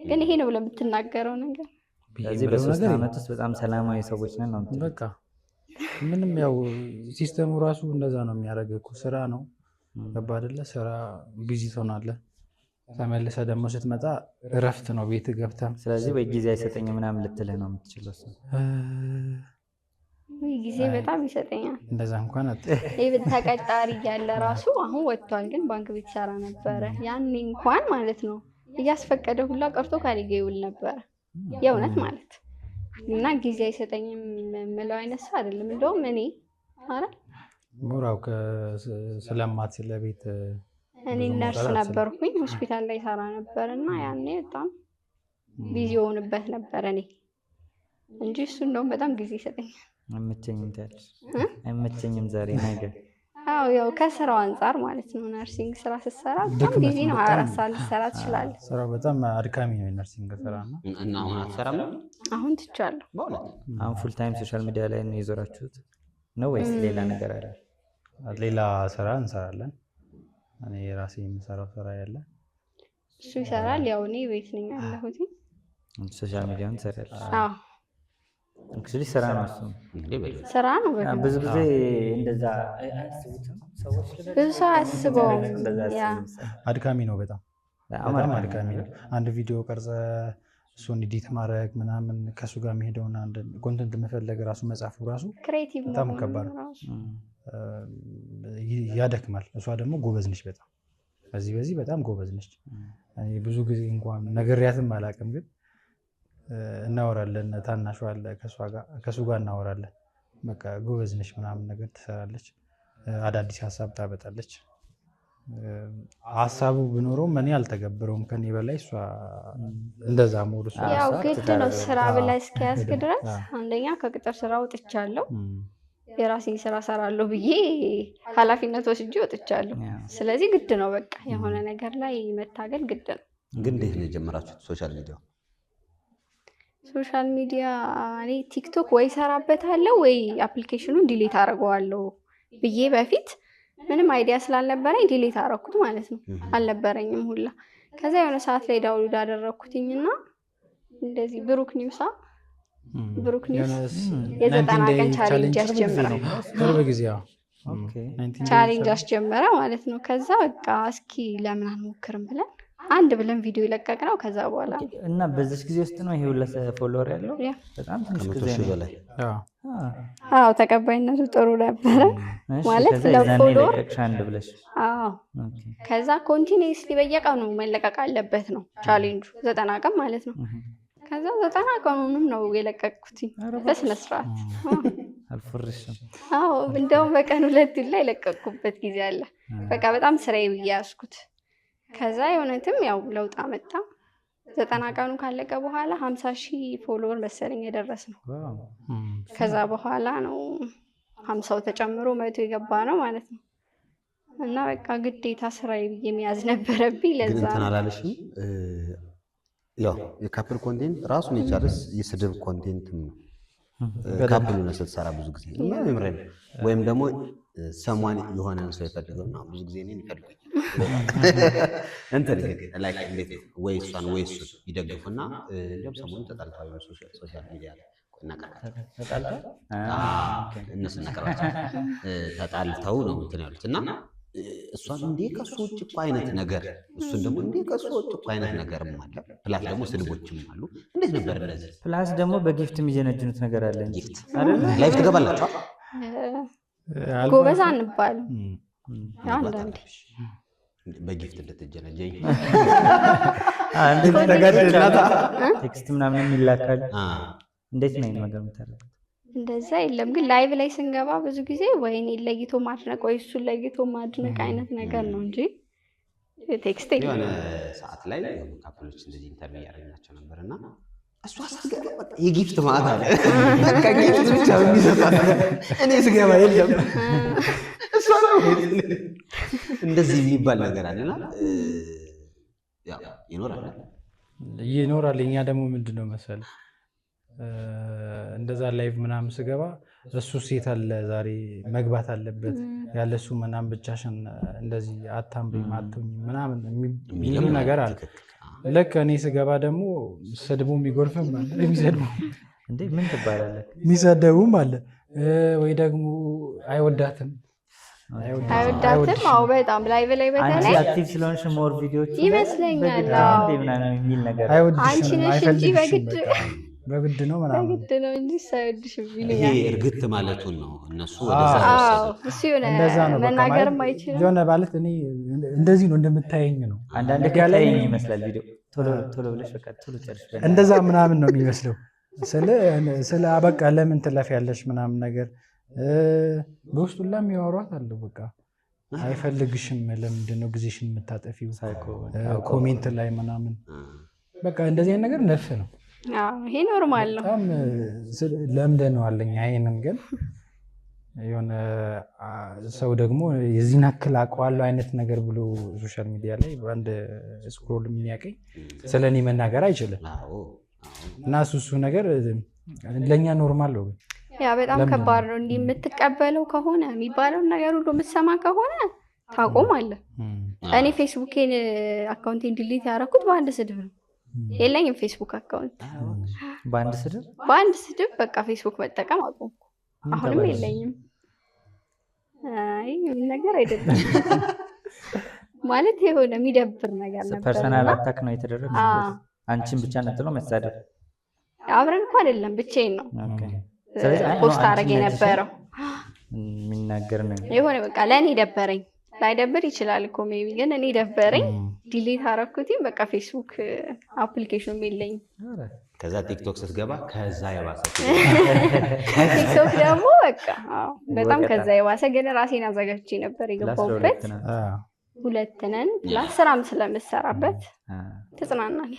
ግን ይሄ ነው ለምትናገረው ነገር ስለዚህ በሶስት ዓመት ውስጥ በጣም ሰላማዊ ሰዎች ነን ነው የምትለው። በቃ ምንም ያው ሲስተሙ ራሱ እንደዛ ነው የሚያደርገው እኮ። ስራ ነው ገባ አይደለ? ስራ ቢዚ ትሆናለህ። ተመልሰህ ደግሞ ስትመጣ እረፍት ነው ቤት ገብተህ። ስለዚህ ወይ ጊዜ አይሰጠኝም ምናምን ልትልህ ነው የምትችለው። ጊዜ በጣም ይሰጠኛል። እንደዛ እንኳን ተቀጣሪ እያለ ራሱ አሁን ወጥቷል፣ ግን ባንክ ቤት ሰራ ነበረ። ያኔ እንኳን ማለት ነው እያስፈቀደ ሁላ ቀርቶ ካሌ ጋር ይውል ነበረ የእውነት ማለት እና ጊዜ አይሰጠኝም የምለው አይነት ሰው አይደለም። እንደውም እኔ ሙራው ስለማት ስለቤት እኔ ነርስ ነበርኩኝ፣ ሆስፒታል ላይ ሰራ ነበር እና ያኔ በጣም ቢዚ ሆንበት ነበር እኔ እንጂ እሱ እንደውም በጣም ጊዜ ይሰጠኛል። አይመቸኝም ዛሬ ነገር። አዎ ያው ከስራው አንጻር ማለት ነው። ነርሲንግ ስራ ስትሰራ በጣም ቢዚ ነው። 24 ሰዓት ልትሰራ ትችላለህ። ስራው በጣም አድካሚ ነው ነርሲንግ ስራ ነው። እና አሁን አትሰራም? አሁን ትቻለሁ። አሁን ፉል ታይም ሶሻል ሚዲያ ላይ ነው የዞራችሁት ነው ወይስ ሌላ ነገር አለ? ሌላ ስራ እንሰራለን። እኔ ራሴ የምሰራው ስራ ያለ እሱ ይሰራል። ያው እኔ ቤት ነኝ ያለሁት። ሶሻል ሚዲያውን ትሰራለህ? አዎ እንግዲህ ስራ ነው እሱ። ስራ ነው። ብዙ ጊዜ እንደዛ አያስቡትም ሰዎች። ብዙ ሰው አያስበውም። አድካሚ ነው፣ በጣም አድካሚ ነው። አንድ ቪዲዮ ቀርጸ እሱን ኤዲት ማድረግ ምናምን ከእሱ ጋር የሚሄደውን አንድ ኮንተንት መፈለግ ራሱ መጻፉ ራሱ ክሬቲቭ በጣም ከባድ ነው። ያደክማል። እሷ ደግሞ ጎበዝ ነች በጣም በዚህ በጣም ጎበዝ ነች። እኔ ብዙ ጊዜ እንኳን ነግሬያትም አላውቅም፣ ግን እናወራለን። ታናሿ አለ ከሱ ጋር እናወራለን። በቃ ጎበዝ ነች ምናምን ነገር ትሰራለች፣ አዳዲስ ሀሳብ ታበጣለች። ሀሳቡ ቢኖረውም እኔ አልተገብረውም ከኔ በላይ እሷ እንደዛ ሞዱ። ያው ግድ ነው ስራ ብላ እስኪያስክ ድረስ አንደኛ ከቅጥር ስራ ወጥቻለሁ፣ የራሴን ስራ ሰራለሁ ብዬ ኃላፊነት ወስጄ ወጥቻለሁ። ስለዚህ ግድ ነው በቃ የሆነ ነገር ላይ መታገል ግድ ነው። ግን እንዴት ነው የጀመራችሁት ሶሻል ሚዲያ? እኔ ቲክቶክ ወይ ሰራበታለሁ ወይ አፕሊኬሽኑን ዲሊት አደርገዋለሁ ብዬ በፊት ምንም አይዲያ ስላልነበረኝ ዲሊት አደረኩት ማለት ነው። አልነበረኝም ሁላ። ከዛ የሆነ ሰዓት ላይ ዳውንሎድ አደረኩትኝና እንደዚህ ብሩክ ኒውስ የ90 ቀን ቻሌንጅ ያስጀመረ ቻሌንጅ አስጀመረ ማለት ነው። ከዛ በቃ እስኪ ለምን አንሞክርም ብለን አንድ ብለን ቪዲዮ ይለቀቅ ነው። ከዛ በኋላ እና በዚህ ጊዜ ውስጥ ነው ይሄ ሁሉ ፎሎወር ያለው በጣም ትንሽ ጊዜ ነው። አዎ ተቀባይነቱ ጥሩ ነበረ ማለት ለፎሎወር አንድ ብለሽ። አዎ ከዛ ኮንቲኒዩስሊ በየቀኑ መለቀቅ አለበት ነው ቻሌንጁ 90 ቀን ማለት ነው። ከዛ 90 ቀኑንም ነው የለቀቅኩት በስነ ስርዓት። አልፈርሽም። አዎ እንደውም በቀን 2 ላይ የለቀቅኩበት ጊዜ አለ። በቃ በጣም ስራዬ ብዬ ያዝኩት። ከዛ የሆነትም ያው ለውጥ አመጣ። 90 ቀኑ ካለቀ በኋላ 50,000 ፎሎወር መሰለኝ የደረስ ነው። ከዛ በኋላ ነው 50 ተጨምሮ 100 የገባ ነው ማለት ነው። እና በቃ ግዴታ ስራዬ ብዬ መያዝ ነበረብኝ። ለዛ ግን አላለሽም? ያው የካፕል ኮንቴንት ራሱን የቻለስ የስድብ ኮንቴንት ነው። ካፕል ነው ስትሰራ ብዙ ጊዜ እና ምንም ወይም ደግሞ ሰማን የሆነ ሰው ይፈልገውና ብዙ ጊዜ እኔን ይፈልጉኝ እንትን ላይክ እንዴት ወይ እሷን ወይ እሱን ይደግፉና እንደውም ሰሞኑን ተጣልተው ሶሻል ሚዲያ ላይ እነሱ ነገራቸው ተጣልተው ነው እንትን ያሉት እና እሷን እንዴ ከሱ ውጭ እኮ አይነት ነገር እሱን ደግሞ እንዴ ከሱ ውጭ እኮ አይነት ነገርም አለ። ፕላስ ደግሞ ስድቦችም አሉ። እንዴት ነበር እንደዚህ? ፕላስ ደግሞ በጊፍት የሚጀነጅኑት ነገር አለ። ጊፍት ላይፍ ትገባላችሁ? ጎበዝ አንባልም። አንዳንዴ በጊፍት እንድትጀነጀኝ ቴክስት ምናምን የሚላካል። እንዴት ነው ነገር የምታደርገው? እንደዛ የለም። ግን ላይቭ ላይ ስንገባ ብዙ ጊዜ ወይ እኔን ለይቶ ማድነቅ ወይ እሱን ለይቶ ማድነቅ አይነት ነገር ነው እንጂ ቴክስት የለም። የሆነ ሰዓት ላይ ካፕሎች እንደዚህ ኢንተርቪው ያደረግናቸው ነበርና እሷ ስትገባ በቃ የጊፍት ማለት አለ። በቃ ጊፍት ብቻ የሚሰጣት እኔ ስገባ የለም። እሷ ነው እንደዚህ የሚባል ነገር አለና ያው ይኖራል። እኛ ደግሞ ምንድነው መሰለህ እንደዛ ላይቭ ምናምን ስገባ እሱ ሴት አለ ዛሬ መግባት አለበት ያለሱ ምናምን ብቻሽን እንደዚህ አታምሪም አትሁኝ ምናምን የሚሉ ነገር አለ። ልክ እኔ ስገባ ደግሞ ስድቡ የሚጎርፍም አለ የሚሰድቡ እንዴ ምን ትባላለህ የሚሰደቡም አለ ወይ ደግሞ አይወዳትም። አዎ በጣም ላይቭ ላይ በተለይ አክቲቭ ስለሆንሽ ሞር ቪዲዮዎች ይመስለኛል ምናምን የሚል ነገር አንቺ ነሽ እንጂ በግድ ነው ምናምን በግድ ነው እንጂ ሳይወድሽ ቢሉኝ ይሄ እርግጥ ማለቱን ነው እነሱ እሱ የሆነ መናገርም አይችልም። የሆነ ማለት እኔ እንደዚህ ነው እንደምታየኝ ነው። አንዳንድ ከታየኝ ይመስላል ቪዲዮ ቶሎ ብለሽ በቃ ቶሎ ጨርሽ እንደዛ ምናምን ነው የሚመስለው። ስለ በቃ ለምን ትለፊያለሽ ምናምን ነገር በውስጡ የሚያወሯት አለ። በቃ አይፈልግሽም፣ ለምንድን ነው ጊዜሽን የምታጠፊው ኮሜንት ላይ ምናምን በቃ እንደዚህ አይነት ነገር ነፍ ነው። ይሄ ኖርማል ነው። በጣም ለምደነዋለኝ። ይሄንን ግን የሆነ ሰው ደግሞ የዚህን ያክል አውቀዋለሁ አይነት ነገር ብሎ ሶሻል ሚዲያ ላይ በአንድ ስክሮል የሚያቀኝ ስለኔ መናገር አይችልም እና እሱ ነገር ለእኛ ኖርማል ነው። ያ በጣም ከባድ ነው። እንዲህ የምትቀበለው ከሆነ የሚባለውን ነገር ሁሉ የምትሰማ ከሆነ ታቆማለህ። እኔ ፌስቡኬን አካውንቴን ዲሊት ያደረኩት በአንድ ስድብ ነው። የለኝም ፌስቡክ አካውንት። በአንድ ስድብ በቃ ፌስቡክ መጠቀም አቆምኩ። አሁንም የለኝም። አይ ነገር አይደለም ማለት የሆነ የሚደብር ነገር ነበር። ፐርሰናል አታክ ነው የተደረገው። አንቺን ብቻ ነጥሎ መሳደብ አብረን እኮ አይደለም ብቻዬን ነው ፖስት አደረግ የነበረው። የሚናገር ነው የሆነ በቃ ለእኔ ደበረኝ። ላይደብር ይችላል እኮ ሜቢ ግን እኔ ደበረኝ ዲሊት አረኩትኝ። በቃ ፌስቡክ አፕሊኬሽን የለኝም። ከዛ ቲክቶክ ስትገባ ከዛ የባሰ ቲክቶክ ደግሞ በቃ በጣም ከዛ የባሰ ግን ራሴን አዘጋጅቼ ነበር የገባሁበት። 2 ነን ፕላስ ስራም ስለምሰራበት ተጽናናል።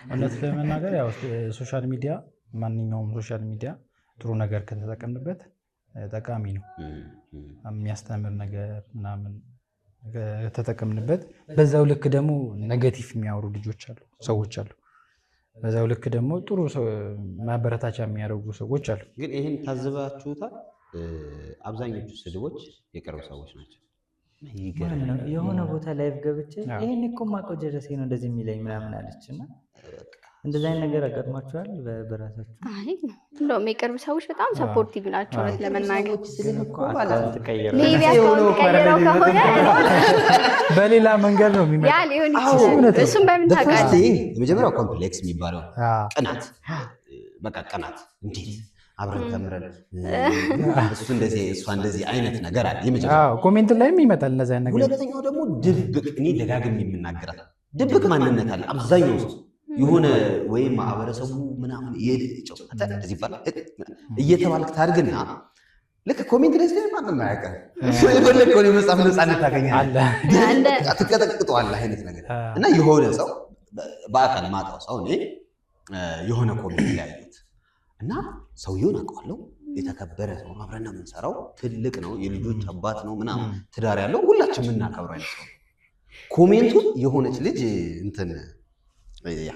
እውነት ለመናገር ያው ሶሻል ሚዲያ ማንኛውም ሶሻል ሚዲያ ጥሩ ነገር ከተጠቀምንበት ጠቃሚ ነው። የሚያስተምር ነገር ምናምን ከተጠቀምንበት፣ በዛው ልክ ደግሞ ኔጌቲቭ የሚያወሩ ልጆች አሉ፣ ሰዎች አሉ። በዛው ልክ ደግሞ ጥሩ ማበረታቻ የሚያደርጉ ሰዎች አሉ። ግን ይህን ታዝባችሁታል? አብዛኞቹ ስድቦች የቅርብ ሰዎች ናቸው። የሆነ ቦታ ላይ ገብቼ ይሄን እኮ የማውቀው ጀለሴ ነው እንደዚህ የሚለኝ ምናምን አለች እና እንደዚህ አይነት ነገር አጋጥሟቸዋል በራሳቸው? አይ እንደውም የቅርብ ሰዎች በጣም ሰፖርቲቭ ናቸው። እውነት ለመናገር በሌላ መንገድ ነው የሚመጣው። ያ ሊሆን ይችላል። እሱም በምን ታውቃለህ? የመጀመሪያው ኮምፕሌክስ የሚባለው ቅናት፣ በቃ ቅናት እንዴት አብረን ተምረን እሱ እንደዚህ እሷ እንደዚህ አይነት ነገር አለ። የመጀመሪያው ኮሜንት ላይም ይመጣል እንደዚህ አይነት ነገር። ሁለተኛው ደግሞ ድብቅ፣ እኔ ደጋግሜ የምናገራት ድብቅ ማንነት አለ አብዛኛው ሰው የሆነ ወይም ማህበረሰቡ ምናምን ይሄድጨው እንደዚህ ይባላል እየተባልክ ታድግና ልክ ኮሜንት ላይ ስለማን ማንም አያውቅም። የፈለግከውን የመጻፍ ነፃነት ታገኛለህ፣ ትቀጠቅጠዋለህ አይነት ነገር እና የሆነ ሰው በአካል ማጣው ሰው እኔ የሆነ ኮሜንት ላይ ያየሁት እና ሰውየውን አውቀዋለሁ፣ የተከበረ ሰው ነው፣ አብረን ነው የምንሰራው፣ ትልቅ ነው፣ የልጆች አባት ነው ምናምን ትዳር ያለው ሁላችን የምናከብረው አይነት ሰው። ኮሜንቱን የሆነች ልጅ እንትን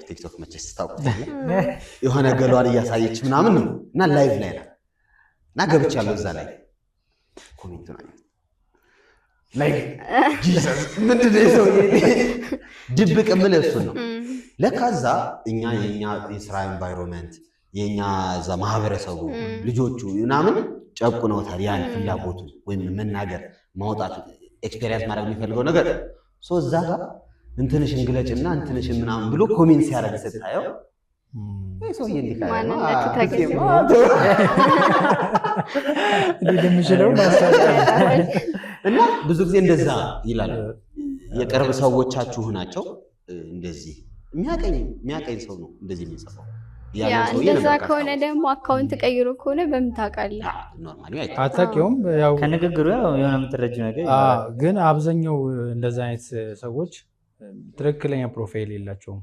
ቲክቶክ መቼስ ታውቁታለህ፣ የሆነ ገሏን እያሳየች ምናምን ነው እና ላይቭ ላይ ነው እና ገብቻለሁ። እዛ ላይ ኮሜንቱን አየሁ ላይ ጂሰስ ምንድን ነው ሰው ድብቅ የምልህ እሱን ነው። ለካ እዛ እኛ የኛ የስራ ኤንቫይሮንመንት የኛ እዛ ማህበረሰቡ ልጆቹ ምናምን ጨቁነውታል ያን ፍላጎቱን ወይም መናገር ማውጣት ኤክስፔሪየንስ ማድረግ የሚፈልገው ነገር እዛ ጋር እንትንሽን ግለጭና እንትንሽን ምናምን ብሎ ኮሜንት ሲያደርግ ስታየው ሰውዬ እና ብዙ ጊዜ እንደዛ ይላሉ። የቅርብ ሰዎቻችሁ ናቸው እንደዚህ የሚያቀኝ ሰው ነው እንደዚህ የሚጽፈው። እንደዛ ከሆነ ደግሞ አካውንት ቀይሮ ከሆነ በምን ታውቃለህ? አታውቂውም። ከንግግሩ የሆነ የምትረጂው ነገር ግን አብዛኛው እንደዛ አይነት ሰዎች ትክክለኛ ፕሮፋይል የላቸውም።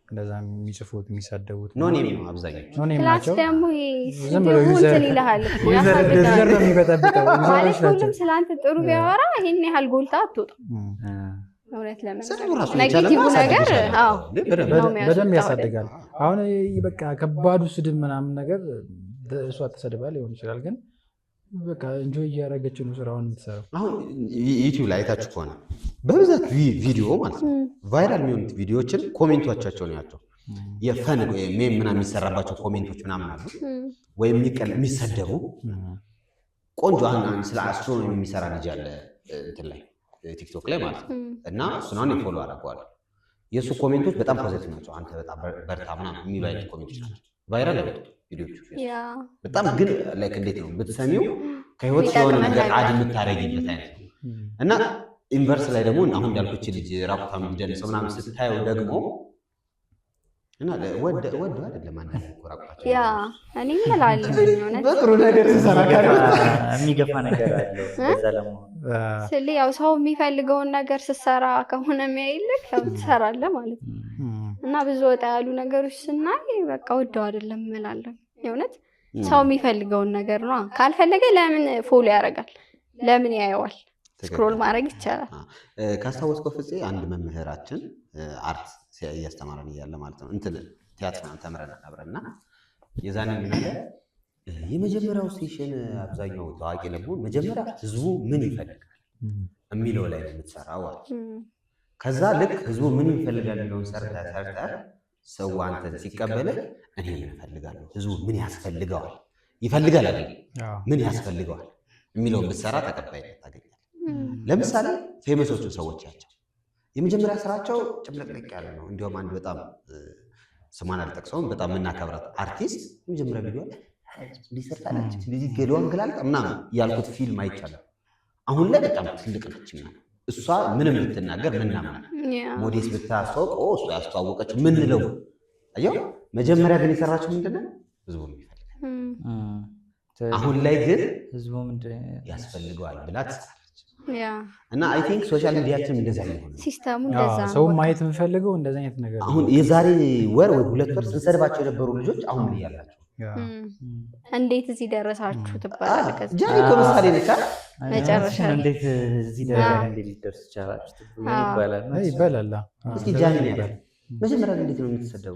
እንደዛ የሚጽፉት የሚሳደቡት ኖኔም ነው አብዛኛው። ኖኔም ናቸው። ደግሞ ዝም ብሎ ዩዘር ነው የሚበጠብጠው። ሁሉም ስለአንተ ጥሩ ቢያወራ ይሄን ያህል ጎልታ አትወጣም። እውነት ለመናገር ኔጌቲቭ ነገር በደንብ ያሳድጋል። አሁን በቃ ከባዱ ስድብ ምናምን ነገር እሷ ተሰድባ ሊሆን ይችላል፣ ግን በቃ እንጆይ እያደረገች ነው ስራውን የምትሰራው። አሁን ዩቲዩብ ላይ አይታችሁ ከሆነ በብዛት ቪዲዮ ማለት ነው ቫይራል የሚሆኑት ቪዲዮዎችን ኮሜንቶቻቸው ነው ያቸው የፈን ሜም ምናምን የሚሰራባቸው ኮሜንቶች ምናምን አሉ፣ ወይም የሚሰደቡ ቆንጆ ስለ አስትሮኖሚ የሚሰራ ልጅ አለ እንትን ላይ ቲክቶክ ላይ ማለት ነው። እና እሱን አሁን የፎሎ አደርገዋለሁ። የእሱ ኮሜንቶች በጣም ፖዚቲቭ ናቸው። አንተ በጣም በርታ ምናምን የሚሉ አይነት ኮሜንቶች ናቸው ቫይራል ያወጡ ቪዲዮቹ በጣም ግን ላይክ እንዴት ነው ብትሰሚው ከህይወት የሆነ ነገር አድ የምታደርጊበት አይነት ነው። እና ኢንቨርስ ላይ ደግሞ አሁን እንዳልኩች ልጅ ራቁታ የሚደንሰው ምናምን ስታየው ደግሞ እና ወደ አይደለም አንዳንድ ራቁታቸው እኔ እምላለሁ በጥሩ ነገር ሲሰራ የሚገፋ ነገር አለው በዛ ለመሆን ስለ ያው ሰው የሚፈልገውን ነገር ስትሰራ ከሆነ የሚያይልክ ያው ትሰራለህ ማለት ነው። እና ብዙ ወጣ ያሉ ነገሮች ስናይ በቃ ወደው አይደለም እላለሁ። የእውነት ሰው የሚፈልገውን ነገር ነው። ካልፈለገ ለምን ፎሎ ያደርጋል? ለምን ያየዋል? ስክሮል ማድረግ ይቻላል። ካስታወስከው ፍፄ አንድ መምህራችን አርት እያስተማረን እያለ ማለት ነው እንትን ቲያትር ተምረን አብረንና የዛኔ ነገር የመጀመሪያው ሴሽን አብዛኛው ታዋቂ ለመሆን መጀመሪያ ህዝቡ ምን ይፈልጋል የሚለው ላይ የምትሰራው አለ። ከዛ ልክ ህዝቡ ምን ይፈልጋል የሚለውን ሰርተህ ሰው አንተን ሲቀበልህ እኔ ምን እፈልጋለሁ፣ ህዝቡ ምን ያስፈልገዋል፣ ይፈልጋል አይደል ምን ያስፈልገዋል የሚለውን ብትሰራ ተቀባይነት ታገኛለህ። ለምሳሌ ፌመሶቹ ሰዎች ያቸው የመጀመሪያ ስራቸው ጭምልቅልቅ ያለ ነው። እንዲሁም አንድ በጣም ስሟን አልጠቅሰውም በጣም የምናከብራት አርቲስት የመጀመሪያ ቪዲዮ ሊሰርታለች እንደዚህ ገለዋን ገላልጣ ምናምን ያልኩት ፊልም አይቻልም። አሁን ላይ በጣም ትልቅ ነች ምናምን እሷ ምንም ብትናገር ምናምን ሞዴስ ብታስተዋውቅ እሷ ያስተዋወቀችው ምንለው አየው። መጀመሪያ ግን የሰራችው ምንድነው ህዝቡ የሚፈልገው። አሁን ላይ ግን ህዝቡ ምንድን ያስፈልገዋል ብላ ትሰራለች። እና አይ ቲንክ ሶሻል ሚዲያችን እንደዛ ነው ሲስተሙ እንደዛ ነው። ሰው ማየት የምፈልገው እንደዛ አይነት ነገር አሁን የዛሬ ወር ወይ 2 ወር ስንሰድባቸው የነበሩ ልጆች አሁን ምን ያላቸው እንዴት እዚህ ደረሳችሁ ትባላለህ። ጃኒ እኮ ምሳሌ ነች። መጨረሻ እንዴት እዚህ ደረጃ እንዴት ሊደርስ ይቻላችሁ ይባላል። እስኪ ጃኒ ነው መጀመሪያ እንዴት ነው የምትሰደቡ?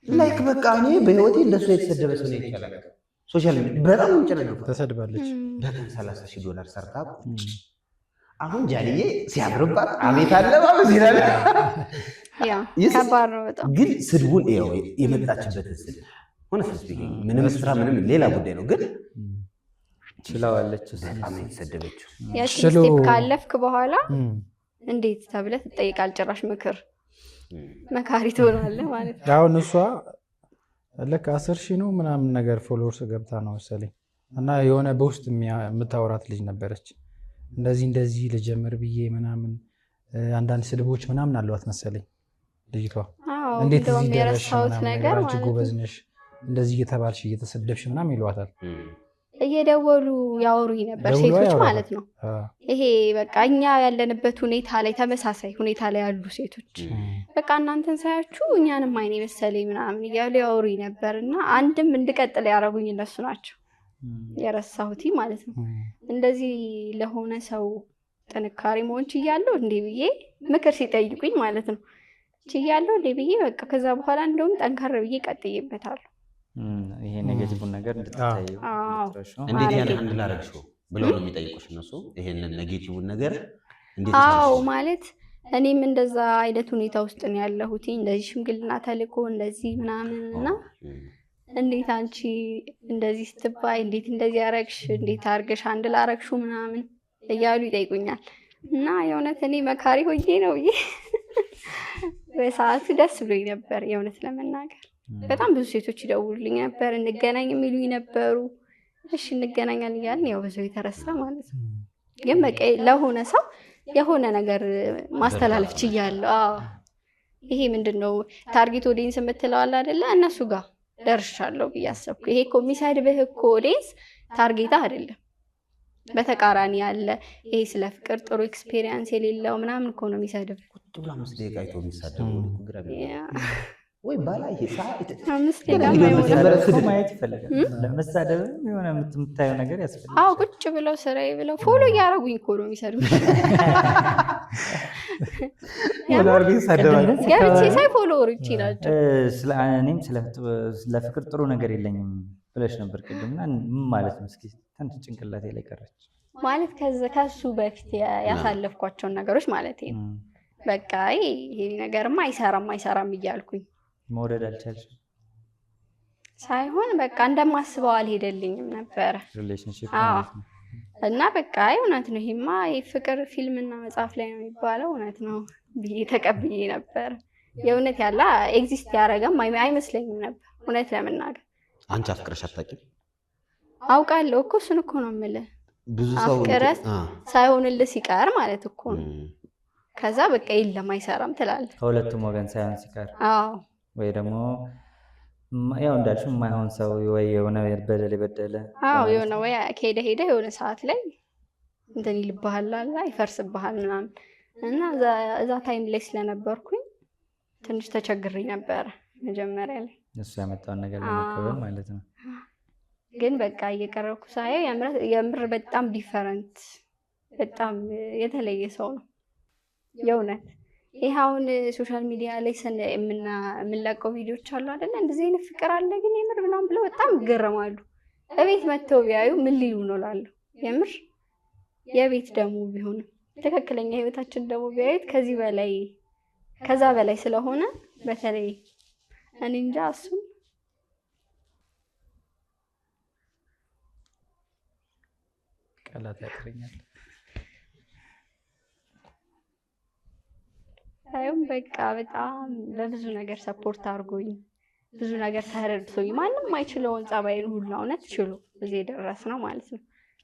ላይክ በቃ እኔ በህይወቴ እንደሱ የተሰደበ ሰው ነው ይቻላል። ሶሻል ሚዲያ በጣም እንጨነገፈ ተሰድባለች። በቀን $30,000 ሰርታ አሁን ጃኒዬ ሲያምርባት አቤት አለባበስ ይላል። ከባድ ነው በጣም ግን ስድቡን የመጣችበትን ስድብ ሆነ ምንም ስራ ምንም ሌላ ጉዳይ ነው፣ ግን ችለዋለች። በጣም የተሰደበችው ስቴፕ ካለፍክ በኋላ እንዴት ተብለህ ትጠይቃል። ጭራሽ መካሪ ትሆናለህ ማለት ነው። አሁን እሷ ልክ 10,000 ነው ምናምን ነገር ፎሎወርስ ገብታ ነው መሰለኝ እና የሆነ በውስጥ የምታወራት ልጅ ነበረች። እንደዚህ ልጀምር ብዬ ምናምን አንዳንድ ስድቦች ምናምን አሏት መሰለኝ ልጅቷ። እንዴት እዚህ ደረስሽ ምናምን አንቺ ጎበዝ ነሽ እንደዚህ እየተባልሽ እየተሰደብሽ ምናምን ይሏታል። እየደወሉ ያወሩኝ ነበር ሴቶች ማለት ነው። ይሄ በቃ እኛ ያለንበት ሁኔታ ላይ ተመሳሳይ ሁኔታ ላይ ያሉ ሴቶች በቃ እናንተን ሳያችሁ እኛንም አይኔ መሰለኝ ምናምን እያሉ ያወሩኝ ነበር። እና አንድም እንድቀጥል ያደረጉኝ እነሱ ናቸው የረሳሁት ማለት ነው። እንደዚህ ለሆነ ሰው ጥንካሬ መሆን ችያለሁ እንዴ ብዬ ምክር ሲጠይቁኝ ማለት ነው ችያለሁ እንዴ ብዬ በቃ ከዛ በኋላ እንደውም ጠንካራ ብዬ ቀጥዬበታለሁ። ይሄ ኔጌቲቭን ነገር እንድትታዩ እንዴት ያን አንድ ላረግሽው ብለው ነው የሚጠይቁሽ እነሱ። ይሄንን ኔጌቲቭን ነገር እንዴት ማለት እኔም እንደዛ አይነት ሁኔታ ውስጥ ነው ያለሁት። እንደዚህ ሽምግልና ተልኮ እንደዚህ ምናምን እና እንዴት አንቺ እንደዚህ ስትባይ እንዴት እንደዚህ ያረግሽ እንዴት አርገሽ አንድ ላረግሹ ምናምን እያሉ ይጠይቁኛል። እና የእውነት እኔ መካሪ ሆኜ ነው በሰዓቱ ደስ ብሎኝ ነበር የእውነት ለመናገር። በጣም ብዙ ሴቶች ይደውሉልኝ ነበር፣ እንገናኝ የሚሉኝ ነበሩ። እሺ እንገናኛለን እያልን ያው በሰው የተረሳ ማለት ነው። ግን በቃ ለሆነ ሰው የሆነ ነገር ማስተላለፍ ችያለሁ። ይሄ ምንድነው ታርጌት ኦዲየንስ የምትለዋል አይደለ? እነሱ ጋር ደርሻለሁ ብዬ አሰብኩ። ይሄ እኮ የሚሰድብህ እኮ ኦዲየንስ ታርጌታ አይደለም፣ በተቃራኒ ያለ ይሄ ስለ ፍቅር ጥሩ ኤክስፔሪየንስ የሌለው ምናምን እኮ ነው የሚሰድብ። ቁጥ ብላ 5 ደቂቃ አይቶ የሚሳደቡ ወይ ባላ ይሳት 5 ደቂቃ ማየት ይፈልጋል። ለመሳደብ የሆነ የምታየው ነገር ያስፈልጋል። ቁጭ ብለው ስራዬ ብለው ፎሎ እያደረጉኝ እኮ ነው የሚሰድቡ። ገብቼ ሳይ ፎሎወሮች ናቸው። እኔም ስለ ፍቅር ጥሩ ነገር የለኝም ብለሽ ነበር ቅድምና ምን ማለት ነው? እስኪ ትንሽ ጭንቅላቴ ላይ ቀረች ማለት ከሱ በፊት ያሳለፍኳቸውን ነገሮች ማለት ነው። በቃ ይሄ ነገርማ አይሰራም እያልኩኝ መውደድ አልቻልሽም ሳይሆን በቃ እንደማስበው አልሄደልኝም ነበር ሪሌሽንሺፕ እና በቃ እውነት ነው ይሄማ የፍቅር ፊልምና መጽሐፍ ላይ ነው የሚባለው እውነት ነው ብዬ ተቀብዬ ነበር። የእውነት ያለ ኤግዚስት ያደረገም አይመስለኝም ነበር እውነት ለመናገር። አንቺ አፍቅረሽ አታውቂም? አውቃለሁ እኮ እሱን እኮ ነው የምልህ። ብዙ ሰው አፍቅረሽ ሳይሆንልህ ሲቀር ማለት እኮ ነው። ከዛ በቃ የለም አይሰራም ትላለህ። ከሁለቱም ወገን ሳይሆን ሲቀር ወይ ደግሞ ያው እንዳልሽው የማይሆን ሰው ወይ የሆነ የበደለ የሆነ ወይ ከሄደ የሆነ ሰዓት ላይ እንትን ይልብሃል ይፈርስብሃል ምናምን እና እዛ ታይም ላይ ስለነበርኩኝ ትንሽ ተቸግሬ ነበር መጀመሪያ ላይ እሱ ያመጣውን ነገር ለመቀበል ማለት ነው። ግን በቃ እየቀረብኩ ሳየው የምር በጣም ዲፈረንት በጣም የተለየ ሰው ነው የእውነት። ይሄ አሁን ሶሻል ሚዲያ ላይ የምንለቀው ቪዲዮዎች አሉ አይደለ? እንደዚህ አይነት ፍቅር አለ ግን የምር ምናምን ብለው በጣም ይገረማሉ። እቤት መጥተው ቢያዩ ምን ሊሉ ነው እላለሁ። የምር የቤት ደግሞ ቢሆን ትክክለኛ ህይወታችን ደግሞ ቢያዩት ከዛ በላይ ስለሆነ በተለይ እኔ እንጃ እሱን ቃላት ያጥረኛል። ሳይሆን በቃ በጣም በብዙ ነገር ሰፖርት አድርጎኝ ብዙ ነገር ተረድቶኝ ማንም አይችለውን ጸባይን ሁሉ እውነት ችሎ እዚህ የደረስ ነው ማለት ነው።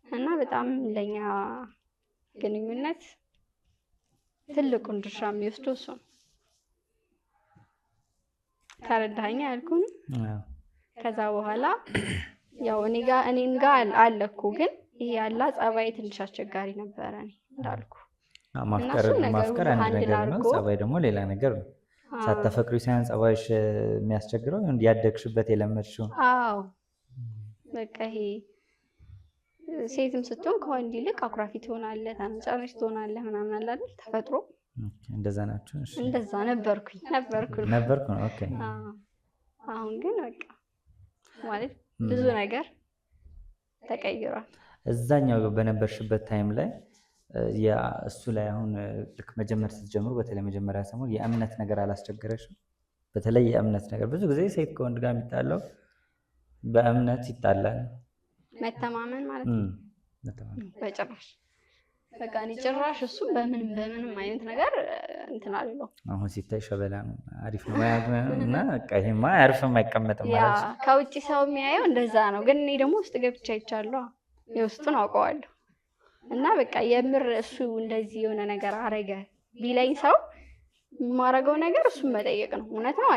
እና በጣም ለኛ ግንኙነት ትልቁን ድርሻ የሚወስደው እሱ ነው። ተረዳኸኝ ያልኩን። ከዛ በኋላ ያው እኔን ጋር አለኩ ግን ይሄ ያላ ጸባይ ትንሽ አስቸጋሪ ነበረ። እኔ እንዳልኩ ማፍቀር አንድ ነገር ነው፣ ጸባይ ደግሞ ሌላ ነገር ነው። ሳታፈቅሪ ሳይሆን ጸባይሽ የሚያስቸግረው ያደግሽበት የለመድሽው። አዎ በቃ ይሄ ሴትም ስትሆን ከወንድ ይልቅ አኩራፊ ትሆናለህ፣ ታነጫነጭ ትሆናለህ ምናምን አለ አይደል ተፈጥሮ። እንደዛ ናቸው። እሺ እንደዛ ነበርኩ ነው። ኦኬ። አሁን ግን በቃ ማለት ብዙ ነገር ተቀይሯል። እዛኛው በነበርሽበት ታይም ላይ እሱ ላይ አሁን ልክ መጀመር ስትጀምሩ በተለይ መጀመሪያ ሰሞን የእምነት ነገር አላስቸገረሽም? በተለይ የእምነት ነገር ብዙ ጊዜ ሴት ከወንድ ጋር የሚጣለው በእምነት ይጣላል። መተማመን ማለት ነው። በጭራሽ በቃ እኔ ጭራሽ እሱ በምንም አይነት ነገር እንትን አልለው። አሁን ሲታይ ሸበላ ነው፣ አሪፍ ነው እና በቃ ይሄማ አያርፍም አይቀመጥም ማለት ነው። ከውጭ ሰው የሚያየው እንደዛ ነው፣ ግን እኔ ደግሞ ውስጥ ገብቼ አይቻለሁ፣ የውስጡን አውቀዋለሁ። እና በቃ የምር እሱ እንደዚህ የሆነ ነገር አረገ ቢለኝ ሰው የማረገው ነገር እሱን መጠየቅ ነው። እውነት ነው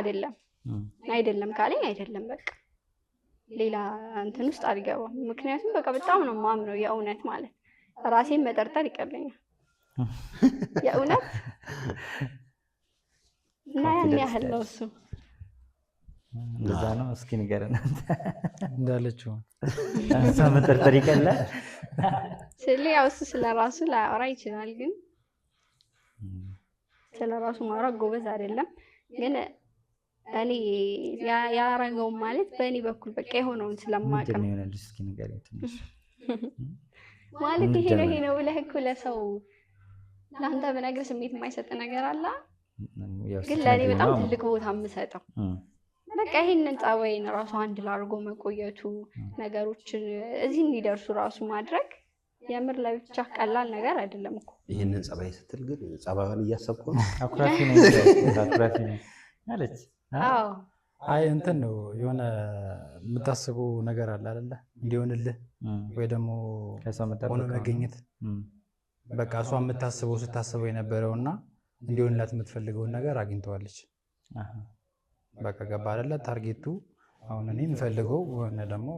አይደለም ካለኝ አይደለም በቃ ሌላ እንትን ውስጥ አልገባም። ምክንያቱም በቃ በጣም ነው የማምነው የእውነት ማለት ራሴን መጠርጠር ይቀለኛል የእውነት። እና ያን ያህል ነው እሱ። እንደዛ ነው። እስኪ ንገረን እንዳለችው እሷ መጠርጠር ይቀላል ያው እሱ ስለራሱ ላያወራ ይችላል፣ ግን ስለራሱ ማውራት ጎበዝ አይደለም። ግን እኔ ያረገው ማለት በእኔ በኩል በቃ የሆነውን ስለማውቅ ነው። እስኪ ንገረኝ ትንሽ ማለት ይሄ ነው ብለህ እኮ ለሰው ለአንተ በነገር ስሜት የማይሰጥ ነገር አለ፣ ግን ለእኔ በጣም ትልቅ ቦታ የምሰጠው በቃ ይሄንን ጸባይን ራሱ አንድ ላድርጎ መቆየቱ ነገሮችን እዚህ እንዲደርሱ ራሱ ማድረግ የምር ለብቻ ቀላል ነገር አይደለም እኮ። ይሄንን ጸባይ ስትል ግን ጸባዩን እያሰብኩ ነው። አኩራፊ ነው አለች። አዎ አይ እንትን ነው የሆነ የምታስበው ነገር አለ አይደለ? እንዲሆንልህ ወይ ደግሞ ሆኖ መገኘት። በቃ እሷ የምታስበው ስታስበው የነበረውና እንዲሆንላት የምትፈልገውን ነገር አግኝተዋለች። በቃ ገባ አይደለ? ታርጌቱ አሁን እኔ የምፈልገው ሆነ ደግሞ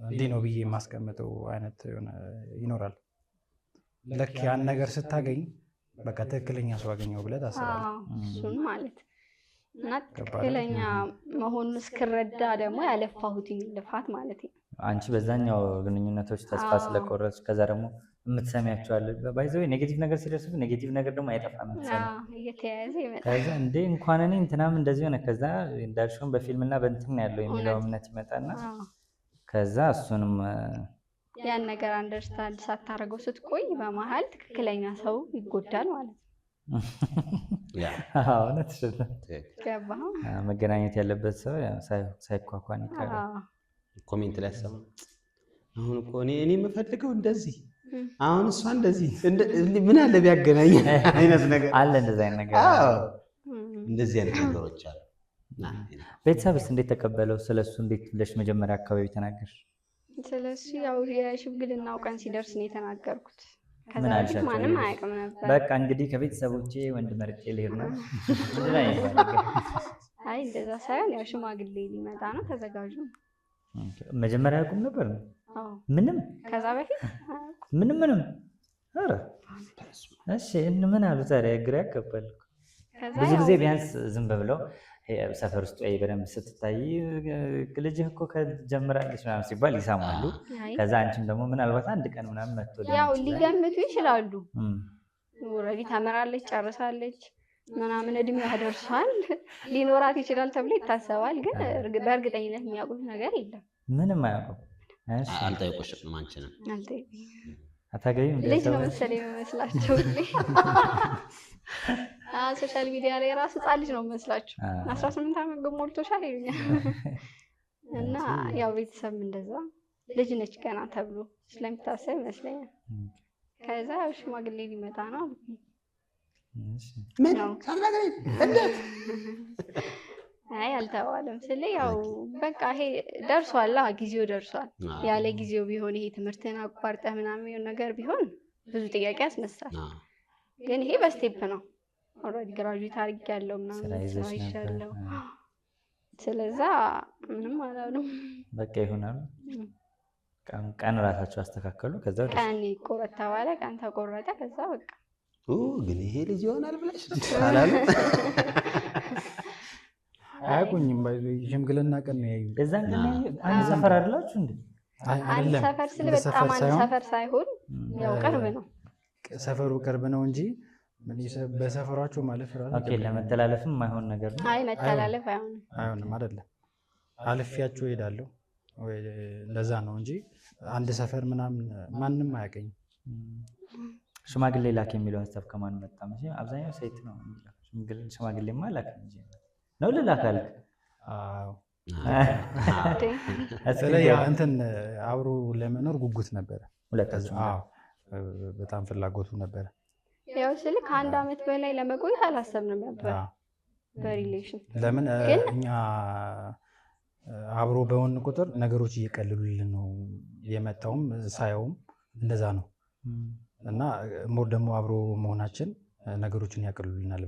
እንዲህ ነው ብዬ የማስቀምጠው አይነት ይኖራል። ልክ ያን ነገር ስታገኝ በቃ ትክክለኛ ሰው አገኘው ብለህ ታስባለህ። እሱን ማለት እና ትክክለኛ መሆኑን እስክረዳ ደግሞ ያለፋሁትኝ ልፋት ማለት ነው። አንቺ በዛኛው ግንኙነቶች ተስፋ ስለቆረጥሽ ከዛ ደግሞ የምትሰሚያቸው አለ ባይዘው ኔጌቲቭ ነገር ሲደርስብህ ኔጌቲቭ ነገር ደግሞ አይጠፋም። እየተያያዘ ይመጣል። ከዛ እንዴ እንኳን እኔ እንትናም እንደዚህ ሆነ ከዛ እንዳልሽውም በፊልምና በእንትን ያለው የሚለው እምነት ይመጣና ከዛ እሱንም ያን ነገር አንደርስታንድ ሳታደርገው ስትቆይ በመሀል ትክክለኛ ሰው ይጎዳል ማለት ነው። መገናኘት ያለበት ሰው ሳይኳኳን ይቀራል። ኮሜንት ላይ ሰማ አሁን እኮ እኔ የምፈልገው እንደዚህ አሁን እሷ እንደዚህ ምን አለ ቢያገናኝ አይነት ነገር አለ። እንደዚህ አይነት ነገር እንደዚህ አይነት ነገሮች አሉ። ቤተሰብስ እንዴት ተቀበለው? ስለሱ እንዴት ብለሽ መጀመሪያ አካባቢ ተናገርሽ? ስለሱ ያው የሽምግልናው ቀን ሲደርስ ነው የተናገርኩት። ከዛ በፊት ማንም አያውቅም ነበር። በቃ እንግዲህ ከቤተሰቦቼ ወንድ መርጬ ልሄድ ነው። አይ እንደዛ ሳይሆን ያው ሽማግሌ ሊመጣ ነው ተዘጋጁ። መጀመሪያ ያውቁም ነበር ነው? አዎ ምንም ከዛ በፊት ምንም ኧረ እሺ ምን አሉ ታዲያ? ግራ ያጋባል። ብዙ ጊዜ ቢያንስ ዝም ብለው ሰፈር ውስጥ ወይ በደንብ ስትታይ ልጅህ እኮ ከጀምራለች ምናምን ሲባል ይሰማሉ። ከዛ አንቺም ደግሞ ምናልባት አንድ ቀን ምናምን መጥቶ ያው ሊገምቱ ይችላሉ። ኦልሬዲ ተምራለች ጨርሳለች ምናምን እድሜዋ ደርሷል ሊኖራት ይችላል ተብሎ ይታሰባል። ግን በእርግጠኝነት የሚያውቁት ነገር የለም። ምንም አያውቁም። አልጠየቁሽም? አንቺንም አታገቢም? ልጅ ነው መሰለኝ የሚመስላቸው። ሶሻል ሚዲያ ላይ ራሱ ህፃን ልጅ ነው የሚመስላቸው። 18 ዓመት ግን ሞልቶሻል ይሉኛል። እና ያው ቤተሰብ እንደዛ ልጅ ነች ገና ተብሎ ስለሚታሰብ ይመስለኛል። ከዛ ያው ሽማግሌ ሊመጣ ነው አይ አልተባለም ስለ ያው በቃ ይሄ ደርሷል፣ ጊዜው ደርሷል። ያለ ጊዜው ቢሆን ይሄ ትምህርትን አቋርጠህ ምናምን ነገር ቢሆን ብዙ ጥያቄ ያስነሳል። ግን ይሄ በስቴፕ ነው። ኦልሬዲ ግራጁዌት አድርጌያለሁ ምናምን ስራ ይሻለው። ስለዛ ምንም አላለም። በቃ ይሆናል። ቀን ራሳቸው አስተካከሉ። ከዛ ቀን ይቆረጥ ተባለ። ቀን ተቆረጠ። ከዛ በቃ ግን ይሄ ልጅ ይሆናል ብለሽ አላሉ። አያውቁኝም። ሽምግልና ቀን ነው ያዩ። እዛን ቀን አንድ ሰፈር አይደላችሁ እንዴ? አንድ ሰፈር ስለ በጣም አንድ ሰፈር ሳይሆን ያው ቅርብ ነው። ሰፈሩ ቅርብ ነው እንጂ በሰፈሯቸው ማለፍ ራሱ ኦኬ። ለመተላለፍም የማይሆን ነገር ነው። አይ መተላለፍ አይሆንም አይደለም። አልፌያቸው እሄዳለሁ ወይ ለዛ ነው እንጂ አንድ ሰፈር ምናምን ማንም አያውቀኝም። ሽማግሌ ላክ የሚለው ሀሳብ ከማን መጣ? አብዛኛው ሴት ነው የሚለው። ሽማግሌማ ላክ እንጂ ነው ልላካል። አዎ ስለዚህ እንትን አብሮ ለመኖር ጉጉት ነበረ ሁለታችሁ? አዎ በጣም ፍላጎቱ ነበረ። ያው ስልክ ከአንድ አመት በላይ ለመቆየት አላሰብንም ነበር በሪሌሽን። ለምን እኛ አብሮ በሆን ቁጥር ነገሮች እየቀለሉልን ነው የመጣውም ሳየውም እንደዛ ነው። እና ሞር ደግሞ አብሮ መሆናችን ነገሮችን ያቀልሉልናል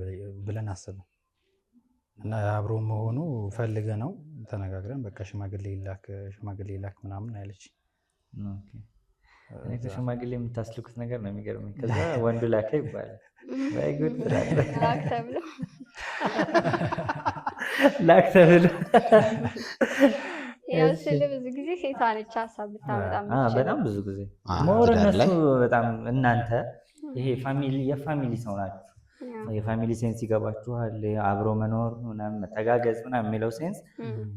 ብለን አሰብን እና አብሮ መሆኑ ፈልገ ነው ተነጋግረን በቃ ሽማግሌ ይላክ ምናምን አይለች። ሽማግሌ የምታስልኩት ነገር ነው የሚገርመኝ። ከዛ ወንዱ ላከ ይባላል። ወይ ጉድ! ላክ ተብሎ ያው ስለ ብዙ ጊዜ ሴቷ ነች ሀሳብ ብታመጣም በጣም ብዙ ጊዜ ሞር እነሱ በጣም እናንተ ይሄ የፋሚሊ ሰው ናችሁ። የፋሚሊ ሴንስ ይገባችኋል። አብሮ መኖር ምናምን መተጋገዝ ምናምን የሚለው ሴንስ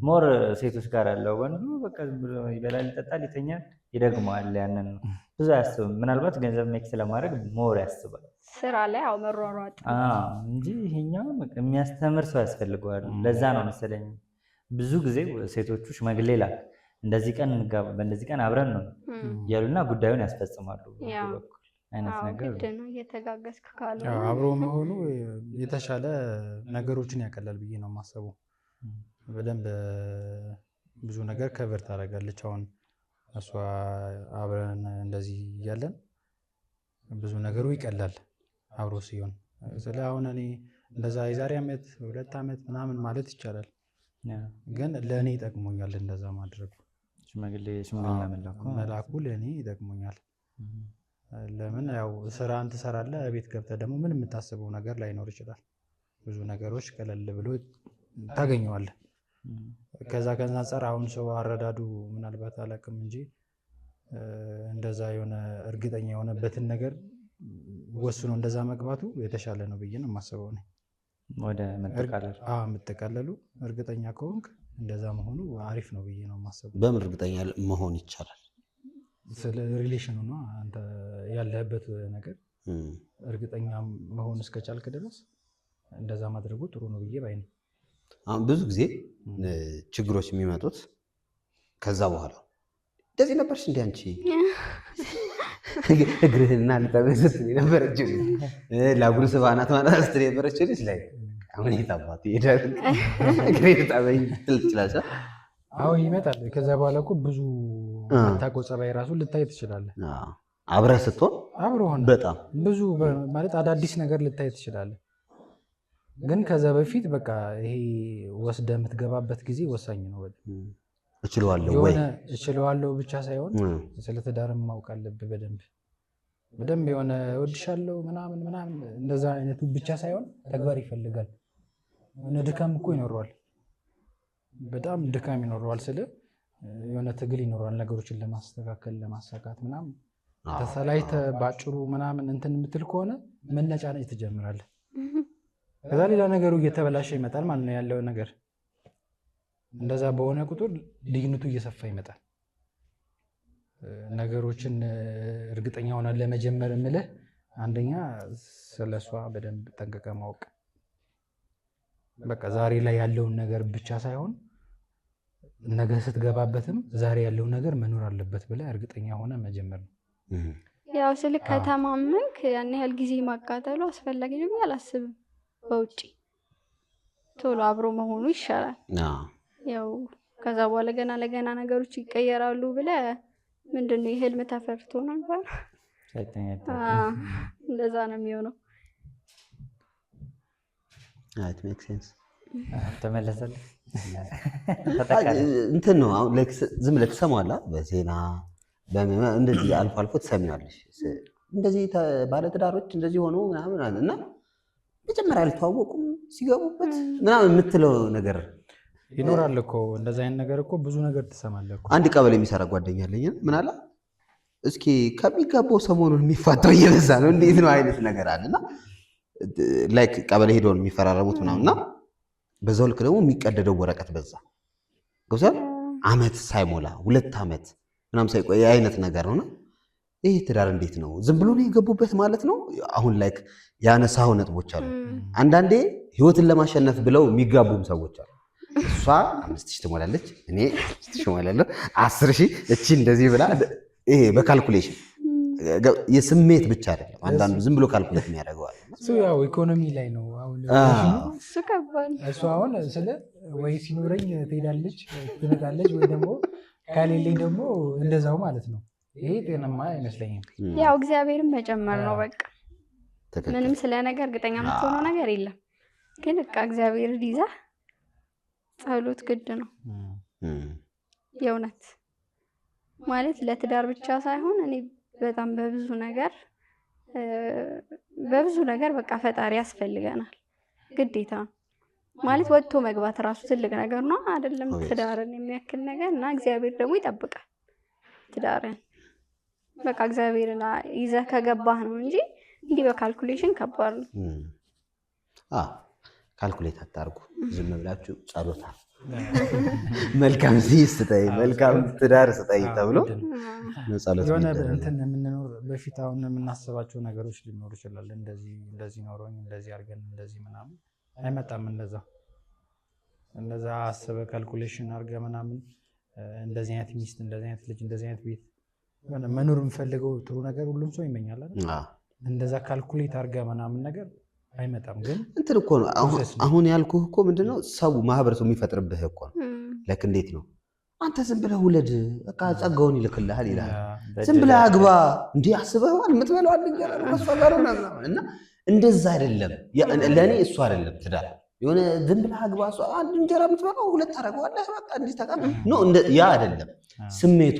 ሞር ሴቶች ጋር አለው። ወንዱ በቃ ይበላል፣ ይጠጣል፣ ይተኛል፣ ይደግመዋል። ያንን ብዙ አያስብም። ምናልባት ገንዘብ ሜክ ስለማድረግ ሞር ያስባል ስራ ላይ አው መሯሯጥ እንጂ ይሄኛው የሚያስተምር ሰው ያስፈልገዋል። ለዛ ነው መሰለኝ ብዙ ጊዜ ሴቶቹ ሽማግሌ ላክ እንደዚህ ቀን እንጋባ በእንደዚህ ቀን አብረን ነው ያሉና ጉዳዩን ያስፈጽማሉ። አይነት ነገር ነው እየተጋገዝክ ካሉ አብሮ መሆኑ የተሻለ ነገሮችን ያቀላል ብዬ ነው የማስበው። በደንብ ብዙ ነገር ከቨር ታደርጋለች። አሁን እሷ አብረን እንደዚህ እያለን ብዙ ነገሩ ይቀላል አብሮ ሲሆን። ስለ አሁን እኔ እንደዛ የዛሬ ዓመት 2 ዓመት ምናምን ማለት ይቻላል፣ ግን ለእኔ ይጠቅሞኛል እንደዛ ማድረጉ። ሽማግሌ መላኩ ለእኔ ይጠቅሞኛል። ለምን ያው ስራን ትሰራለህ፣ ቤት ገብተህ ደግሞ ምን የምታስበው ነገር ላይኖር ይችላል። ብዙ ነገሮች ቀለል ብሎ ታገኘዋለህ። ከዛ አንፃር አሁን ሰው አረዳዱ ምናልባት አላውቅም እንጂ እንደዛ የሆነ እርግጠኛ የሆነበትን ነገር ወስኖ እንደዛ መግባቱ የተሻለ ነው ብዬ ነው የማስበው። ወደ መጠቃለሉ እርግጠኛ ከሆንክ እንደዛ መሆኑ አሪፍ ነው ብዬ ነው የማስበው። በምን እርግጠኛ መሆን ይቻላል? ስለ ሪሌሽኑ ነው አንተ ያለህበት ነገር እርግጠኛ መሆን እስከቻልክ ድረስ እንደዛ ማድረጉ ጥሩ ነው ብዬ ባይ ነኝ። አሁን ብዙ ጊዜ ችግሮች የሚመጡት ከዛ በኋላ እንደዚህ ነበርሽ እንደ አንቺ እግርህና ልጠብህ ስትል የነበረችው ላጉር ስባናት ማለት ስትል የነበረችው ልጅ ላይ አሁን የታባቱ ይሄዳል እግሬ ልጠበኝ ትል ትችላለች። አሁን ይመጣል። ከዛ በኋላ እኮ ብዙ ታውቀው ጸባይ ራሱ ልታይ ትችላለህ። አብረህ ስትሆን በጣም ብዙ ማለት አዳዲስ ነገር ልታይ ትችላለህ። ግን ከዛ በፊት በቃ ይሄ ወስደህ የምትገባበት ጊዜ ወሳኝ ነው። እችለዋለሁ ብቻ ሳይሆን ስለ ትዳርም ማወቅ አለብህ በደንብ የሆነ እወድሻለሁ ምናምን እንደዛ አይነቱ ብቻ ሳይሆን ተግባር ይፈልጋል። የሆነ ድካም እኮ ይኖረዋል፣ በጣም ድካም ይኖረዋል። የሆነ ትግል ይኖረዋል ነገሮችን ለማስተካከል ለማሳካት ምናምን። ተሰላይተህ ባጭሩ ምናምን እንትን የምትል ከሆነ መነጫነጭ ትጀምራለህ። ከዛ ሌላ ነገሩ እየተበላሸ ይመጣል ማለት ነው ያለው ነገር። እንደዛ በሆነ ቁጥር ልዩነቱ እየሰፋ ይመጣል። ነገሮችን እርግጠኛ ሆነ ለመጀመር የምልህ አንደኛ ስለሷ በደንብ ጠንቅቀህ ማወቅ፣ በቃ ዛሬ ላይ ያለውን ነገር ብቻ ሳይሆን ነገ ስትገባበትም ዛሬ ያለው ነገር መኖር አለበት ብለህ እርግጠኛ ሆነ መጀመር ነው። ያው ስልክ ከተማመንክ ያን ያህል ጊዜ ማቃጠሉ አስፈላጊ ነው ብዬ አላስብም። በውጪ ቶሎ አብሮ መሆኑ ይሻላል። ያው ከዛ በኋላ ገና ለገና ነገሮች ይቀየራሉ ብለህ ምንድነው የህልም ተፈርቶ ነው እንኳን እንደዛ ነው የሚሆነው። it makes sense ተመለሰልህ እንትን ነው አሁን ዝም ብለህ ትሰማዋለህ በዜና እንደዚህ አልፎ አልፎ ትሰሚዋለሽ እንደዚህ ባለትዳሮች እንደዚህ ሆኖ ምናምን እና መጀመሪያ አልተዋወቁም ሲገቡበት ምናምን የምትለው ነገር ይኖራል እኮ እንደዛ አይነት ነገር እኮ ብዙ ነገር ትሰማለህ እኮ። አንድ ቀበሌ የሚሰራ ጓደኛ አለኝ ምን አለ እስኪ ከሚጋባው ሰሞኑን የሚፋታው እየበዛ ነው እንዴት ነው አይነት ነገር አለና ላይክ ቀበሌ ሄደው የሚፈራረሙት ምናምንና በዛው ልክ ደግሞ የሚቀደደው ወረቀት በዛ ገብቷል። አመት ሳይሞላ 2 አመት ምናምን ሳይቆይ አይነት ነገር ነውና ይሄ ትዳር እንዴት ነው ዝም ብሎ ነው የገቡበት ማለት ነው። አሁን ላይክ ያነሳው ነጥቦች አሉ። አንዳንዴ ህይወትን ለማሸነፍ ብለው የሚጋቡም ሰዎች አሉ። እሷ 5000 ትሞላለች እኔ 6000 እሞላለሁ 10000 እቺ እንደዚህ ብላ ይሄ በካልኩሌሽን የስሜት ብቻ አይደለም። አንዳንዱ ዝም ብሎ ካልኩሌት የሚያደርገዋል እሱ ያው ኢኮኖሚ ላይ ነው። አሁን እሱ ከባድ እሱ አሁን ስለ ወይ ሲኖረኝ ትሄዳለች ትመጣለች ወይ ደግሞ ካሌለኝ ደግሞ እንደዛው ማለት ነው። ይሄ ጤናማ አይመስለኝም። ያው እግዚአብሔርን መጨመር ነው በቃ። ምንም ስለ ነገር እርግጠኛ የምትሆነው ነገር የለም። ግን በቃ እግዚአብሔርን ይዘህ ጸሎት ግድ ነው የእውነት ማለት ለትዳር ብቻ ሳይሆን እኔ በጣም በብዙ ነገር በቃ ፈጣሪ ያስፈልገናል ግዴታ ማለት ወጥቶ መግባት ራሱ ትልቅ ነገር ነው አይደለም ትዳርን የሚያክል ነገር እና እግዚአብሔር ደግሞ ይጠብቃል ትዳርን በቃ እግዚአብሔርን ይዘህ ከገባህ ነው እንጂ እንዲህ በካልኩሌሽን ከባድ ነው። ካልኩሌት አታርጉ ዝም ብላችሁ ጸሎታ መልካም ሲስተይ መልካም ትዳር ስጠይ ተብሎ ጸሎት የሆነ እንትን የምንኖር በፊት አሁን የምናስባቸው ነገሮች ሊኖሩ ይችላል። እንደዚህ ኖሮኝ እንደዚህ አድርገን እንደዚህ ምናምን አይመጣም። እንደዛ አስበህ ካልኩሌሽን አድርገህ ምናምን እንደዚህ አይነት ሚስት እንደዚህ አይነት ልጅ እንደዚህ አይነት ቤት የሆነ መኖር የምፈልገው ጥሩ ነገር ሁሉም ሰው ይመኛል አይደል? እንደዛ ካልኩሌት አድርገህ ምናምን ነገር አይመጣም። ግን እንትን እኮ ነው አሁን ያልኩህ እኮ ምንድነው ሰው ማህበረሰቡ የሚፈጥርብህ እኮ ነው። ለክ እንዴት ነው አንተ ዝም ብለህ ውለድ በቃ ጸጋውን ይልክልሃል ይላል። ዝም ብለህ አግባ እንዴ አስበህዋል የምትበለው አንድ እንጀራ ነው ከሷጋር እና እንደዛ አይደለም። ለኔ እሱ አይደለም ትዳር የሆነ ዝም ብለህ አግባ አንድ እንጀራ የምትበለው 2 አደረገዋለህ በቃ እንዴ ተቃ ነው ያ አይደለም ስሜቱ።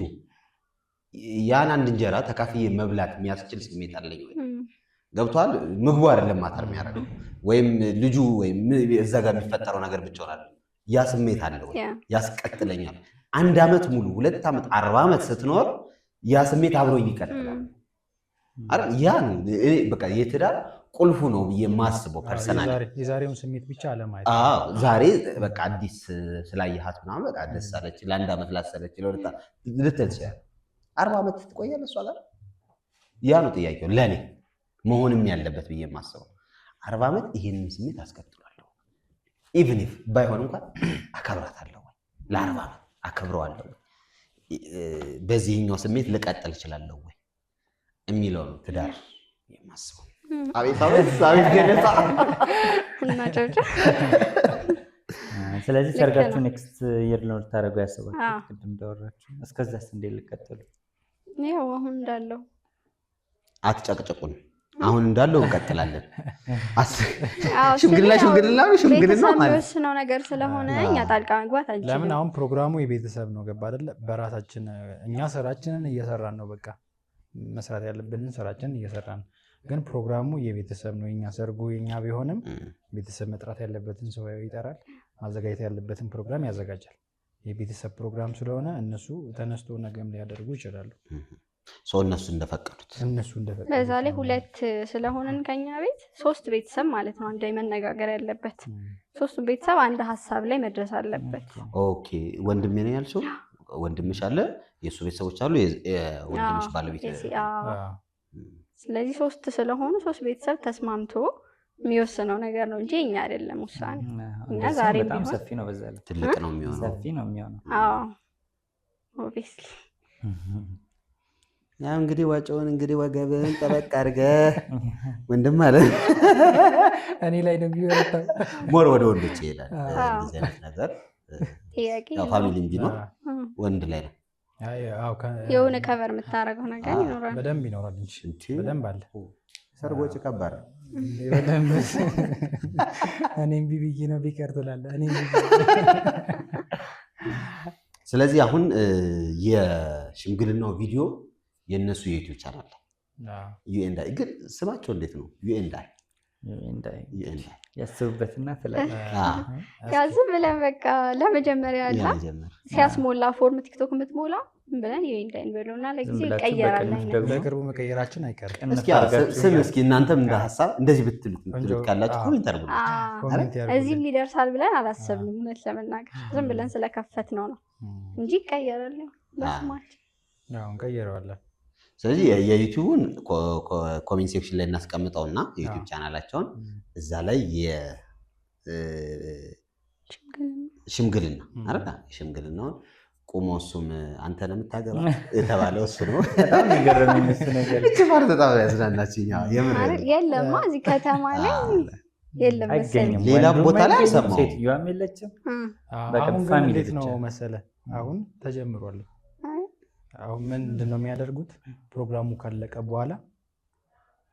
ያን አንድ እንጀራ ተካፍዬ መብላት የሚያስችል ስሜት አለኝ ወይ ገብቷል። ምግቡ አይደለም ማተር የሚያደርገው ወይም ልጁ ወይም እዛ ጋር የሚፈጠረው ነገር ብቻ አይደለም። ያ ስሜት አለው ያስቀጥለኛል። 1 አመት ሙሉ 2 አመት 40 አመት ስትኖር ያ ስሜት አብሮኝ ይቀጥላል አይደል? ያ ነው በቃ የትዳር ቁልፉ ነው ብዬ የማስበው ፐርሰናል። የዛሬውን ስሜት ብቻ አለማየት። ዛሬ በቃ አዲስ ስላየሃት ምናምን በቃ ደስ አለች ለ1 አመት ላሰለች ለወጣ ልትል ይችላል። 40 አመት ትቆያለህ እሷ ጋር? ያ ነው ጥያቄው ለኔ መሆንም ያለበት ብዬ የማስበው 40 አመት ይሄንን ስሜት አስቀጥላለሁ። ኢቭን ኢፍ ባይሆን እንኳን አከብራታለሁ ለ40 አመት አከብረዋለሁ። በዚህኛው ስሜት ልቀጥል እችላለሁ ወይ የሚለው ነው ትዳር የማስበው። አቤት ገለጻ እና ጨውጫ። ስለዚህ ሰርጋችሁ ኔክስት ይር ነው ልታደርጉ ያስባችሁ ቅድም እንዳወራችሁ እስከዛስ እንዴት ልቀጥሉ? ያው አሁን እንዳለው አትጨቅጭቁን። አሁን እንዳለው እንቀጥላለን። ሽምግልና ማለት ነው ነገር ስለሆነ እኛ ጣልቃ መግባት አንችልም። ለምን አሁን ፕሮግራሙ የቤተሰብ ነው ገባ አይደለ? በራሳችን እኛ ስራችንን እየሰራን ነው። በቃ መስራት ያለብንን ስራችንን እየሰራን ነው። ግን ፕሮግራሙ የቤተሰብ ነው። የኛ ሰርጉ የኛ ቢሆንም ቤተሰብ መጥራት ያለበትን ሰው ይጠራል፣ ማዘጋጀት ያለበትን ፕሮግራም ያዘጋጃል። የቤተሰብ ፕሮግራም ስለሆነ እነሱ ተነስቶ ነገም ሊያደርጉ ይችላሉ። ሰው እነሱ እንደፈቀዱት በዛ ላይ 2 ስለሆነን ከኛ ቤት 3 ቤተሰብ ማለት ነው አንድ ላይ መነጋገር ያለበት። 3 ቤተሰብ አንድ ሀሳብ ላይ መድረስ አለበት። ኦኬ ወንድሜ ነው ያልሽው? ወንድምሽ አለ፣ የሱ ቤተሰቦች አሉ፣ የወንድምሽ ባለቤት። ስለዚህ 3 ስለሆኑ 3 ቤተሰብ ተስማምቶ የሚወስነው ነገር ነው እንጂ እኛ አይደለም ውሳኔ። እኛ ዛሬ በጣም ሰፊ ነው፣ በዛ ላይ ትልቅ ነው የሚሆነው። ሰፊ ነው የሚሆነው። አዎ ኦብቪስሊ ያው እንግዲህ ዋጮውን እንግዲህ ወገብን ጠበቅ አድርገህ ወንድም ማለት እኔ ላይ ነው የሚወጣው። ሞር ወደ ወንዶች ይሄዳል እንደዚህ አይነት ነገር። ያው ፋሚሊም ቢኖር ወንድ ላይ ነው የሆነ ከቨር የምታደርገው ነገር ይኖራል። በደንብ ይኖራል እንጂ በደንብ አለ። ሰርግ ወጪ ከባድ ነው በደንብ። እኔም ቢብዬ ነው ቢቀር ትላለህ። ስለዚህ አሁን የሽምግልናው ቪዲዮ የእነሱ የዩቲዩብ ቻናል ዩኤንዳይ፣ ግን ስማቸው እንዴት ነው? ዩኤንዳይ ያስቡበትና ያዝም ብለን በቃ ለመጀመሪያ ያለ ሲያስሞላ ፎርም ቲክቶክ የምትሞላ ብለን ዩኤንዳይ እንበለውና ለጊዜ ይቀየራል። በቅርቡ መቀየራችን አይቀርም። እስኪ እናንተም እንደ ሀሳብ እንደዚህ ብትሉት ካላችሁ ኮሜንት አድርጉ። እዚህም ሊደርሳል ብለን አላሰብንም። እውነት ለመናገር ዝም ብለን ስለከፈት ነው እንጂ ይቀየራል በስማችን። እንቀይረዋለን። ስለዚህ የዩቲዩቡን ኮሜንት ሴክሽን ላይ እናስቀምጠውና የዩቲዩብ ቻናላቸውን እዛ ላይ ሽምግልና አይደል? ሽምግልናውን ቁሞ እሱም አንተ ነው የምታገባ የተባለው እሱ ነው። በጣም ይገርመኝ እሱ ነገር ማለት በጣም ያዝናናችኝ። የለማ እዚህ ከተማ ላይ የለም መሰለኝ፣ ሌላም ቦታ ላይ አልሰማሁም። ሴትዮዋም የለችም። አሁን ግን እንዴት ነው መሰለህ አሁን ተጀምሯል። አሁን ምንድን ነው የሚያደርጉት? ፕሮግራሙ ካለቀ በኋላ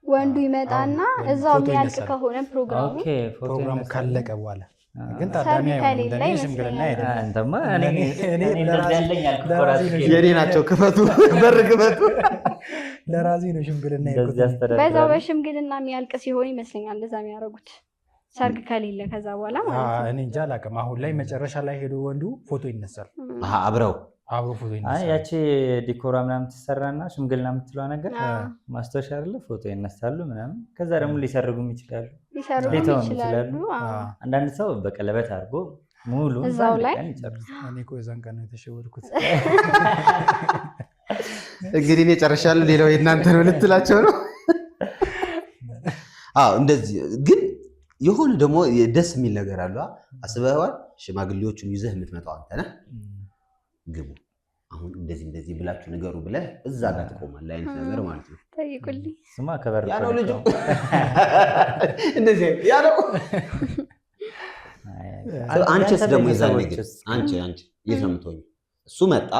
ወንዱ ይመጣና እዛው የሚያልቅ ከሆነ ፕሮግራሙ ካለቀ በኋላ ግን ታዳሚ አይሆንም። ሽምግልና የኔ ናቸው። ክፈቱ፣ በር ክፈቱ። ለራሴ ነው ሽምግልና ያልኩት። በዛው በሽምግልና የሚያልቅ ሲሆን ይመስለኛል እንደዛ የሚያደርጉት፣ ሰርግ ከሌለ ከዛ በኋላ ማለት ነው። እኔ እንጃ አላውቅም። አሁን ላይ መጨረሻ ላይ ሄዶ ወንዱ ፎቶ ይነሳል አብሮ ፎቶ ይነሳል። ያቺ ዲኮራ ምናምን ትሰራና ሽምግልና የምትለዋ ነገር ማስታወሻ አይደለ? ፎቶ ይነሳሉ ምናምን። ከዛ ደግሞ ሊሰርጉም ይችላሉ፣ ሊተውም ይችላሉ። አንዳንድ ሰው በቀለበት አድርጎ ሙሉ እዛው ላይ ይጨርሳል። እኔ እኮ የዛን ቀን ነው የተሸወድኩት። እንግዲህ እኔ ጨርሻለሁ፣ ሌላው የእናንተ ነው ልትላቸው ነው? እንደዚህ ግን የሆነ ደግሞ ደስ የሚል ነገር አለ። አስበዋል? ሽማግሌዎቹን ይዘህ የምትመጣው አንተ ነህ። ግቡ አሁን እንደዚህ ብላችሁ ንገሩ ብለህ እዛ ጋር ትቆማለህ አይነት ነገር ማለት ነው። ጠይቁልኝ ስማ ከበር ያለው ልጅ እንደዚህ ያለው። አንቺስ ደግሞ የዛን ነገር አንቺ የት ነው የምትሆኚው? እሱ መጣ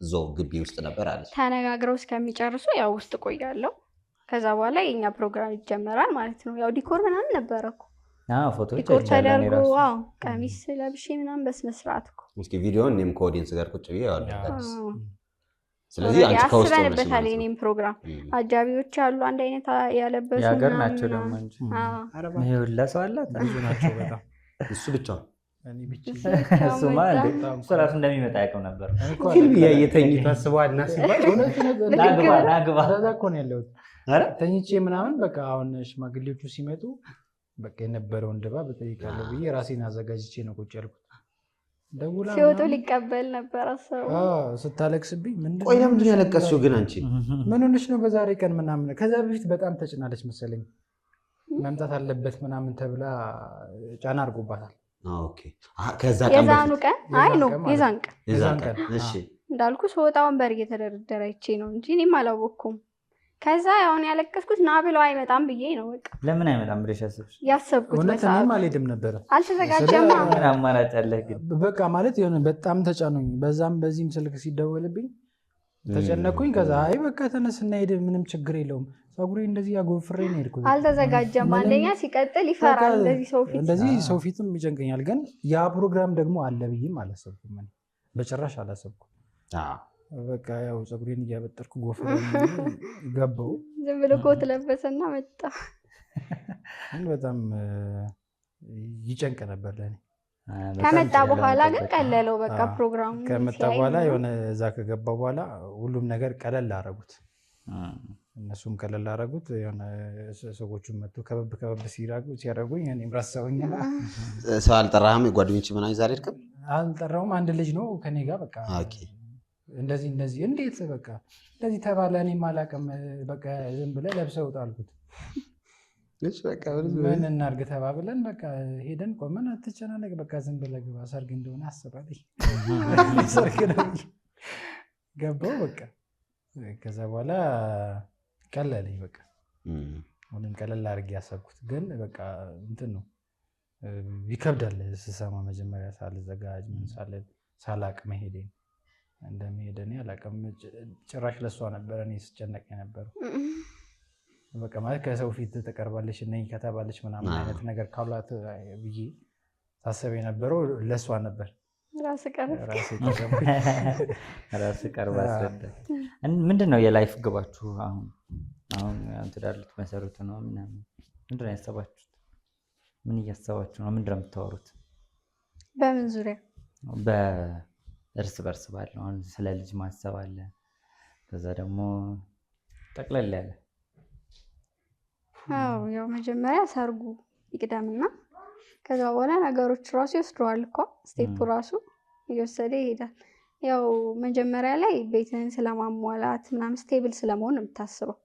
እዛው ግቢ ውስጥ ነበር አለች። ተነጋግረው እስከሚጨርሱ ያው ውስጥ ቆያለሁ። ከዛ በኋላ የኛ ፕሮግራም ይጀመራል ማለት ነው። ያው ዲኮር ምናምን ነበረ እኮ ዲኮር ተደርጎ ቀሚስ ለብሼ ምናምን በስነ ስርዓት እኮ። እስኪ ቪዲዮውን እኔም ከኦዲየንስ ጋር ቁጭ ብዬ ያለው። ስለዚህ አንቺ ከውስጥ አስበንበታል። የኔም ፕሮግራም አጃቢዎች አሉ አንድ አይነት ያለበሱ ያገር ናቸው ደግሞ እንጂ ይኸውልህ ሰው አላት ብዙ ናቸው በጣም። እሱ ብቻውን እሱማ እሱ ራሱ እንደሚመጣ ያውቀው ነበር። ፊልም እያየተኝ ታስበዋል እና ሲባል ናግባ እኮ ነው ያለሁት ተኝቼ ምናምን በቃ አሁን ሽማግሌዎቹ ሲመጡ በቃ የነበረውን ድባብ እጠይቃለሁ ብዬ ራሴን አዘጋጅቼ ነው ቁጭ ያልኩት። ደውላ ሲወጡ ሊቀበል ነበር አሰቡ። ስታለቅስብኝ ቆይ ለምንድን ነው ያለቀስሽው ግን አንቺ? ምን ሆነሽ ነው በዛሬ ቀን ምናምን? ከዛ በፊት በጣም ተጭናለች መሰለኝ መምጣት አለበት ምናምን ተብላ ጫና አድርጎባታል። ከዛ የዛኑ ቀን አይ ነው የዛን ቀን እሺ እንዳልኩ ስወጣ ወንበር እየተደረደረ አይቼ ነው እንጂ እኔም አላወቅኩም። ከዛ አሁን ያለቀስኩት ና ብለው አይመጣም ብዬ ነው። በቃ ለምን አይመጣም ብለሽ ያሰብኩት መሰለኝ። እኔም አልሄድም ነበር አልተዘጋጀማ። ምን አማራጭ አለህ ግን? በቃ ማለት የሆነ በጣም ተጫኑኝ። በዛም በዚህም ስልክ ሲደወልብኝ ተጨነኩኝ። ከዛ አይ በቃ ተነስና ሄድ፣ ምንም ችግር የለውም። ፀጉሬ እንደዚህ ያጎፍሬ ነው የሄድኩት። አልተዘጋጀም። አንደኛ ሲቀጥል ይፈራል እንደዚህ ሰው ፊትም ይጨንቀኛል። ግን ያ ፕሮግራም ደግሞ አለ ብዬም አላሰብኩም። በጭራሽ አላሰብኩም። በቃ ያው ፀጉሬን እያበጠርኩ ጎፈሬ ገባው። ዝም ብሎ ኮት ለበሰና መጣ። በጣም ይጨንቅ ነበር ለኔ። ከመጣ በኋላ ግን ቀለለው። በቃ ፕሮግራሙ ከመጣ በኋላ የሆነ እዛ ከገባ በኋላ ሁሉም ነገር ቀለል አደረጉት። እነሱም ቀለል አደረጉት። የሆነ ሰዎቹም መጡ ከበብ ሲያደርጉኝ እኔም ረሳሁኝና። ሰው አልጠራህም? ጓደኞች ምናምን ይዛ አልሄድክም? አልጠራሁም። አንድ ልጅ ነው ከኔ ጋር በቃ እንደዚህ እንዴት በቃ እንደዚህ ተባለ። እኔም አላውቅም። በቃ ዝም ብለህ ለብሰህ ውጣ አልኩት። ምን እናድርግ ተባብለን በቃ ሄደን ቆመን አትጨናነቅ በቃ ዝም ብለህ ግባ፣ ሰርግ እንደሆነ አስባለኝ። ሰርግ ነው ገባው። በቃ ከዛ በኋላ ቀለለኝ በቃ ሁሉም ቀለል አድርጌ ያሰብኩት ግን በቃ እንትን ነው ይከብዳል ስሰማ መጀመሪያ ሳልዘጋጅ ምን ሳላቅ መሄዴን እንደሚሄድ እኔ አላውቅም። ጭራሽ ለሷ ነበር እኔ ስጨነቅ የነበረው በቃ ማለት ከሰው ፊት ተቀርባለች ነኝ ከተባለች ምናምን አይነት ነገር ካሏት ብዬ ሳስብ የነበረው ለሷ ነበር። ራስ ቀርባ አስረዳ። ምንድን ነው የላይፍ ግባችሁ? አሁን ትዳር ልትመሰርቱ ነው ምናምን ምንድን ነው ያሰባችሁት? ምን እያሰባችሁ ነው? ምንድን ነው የምታወሩት? በምን ዙሪያ? በእርስ በርስ ባለው አሁን ስለ ልጅ ማሰብ አለ። ከዛ ደግሞ ጠቅለል ያለ ያው መጀመሪያ ሰርጉ ይቅደምና ከዛ በኋላ ነገሮች ራሱ ይወስደዋል እኮ ስቴፕ ራሱ እየወሰደ ይሄዳል። ያው መጀመሪያ ላይ ቤትህን ስለማሟላት ምናምን ስቴብል ስለመሆን ነው የምታስበው።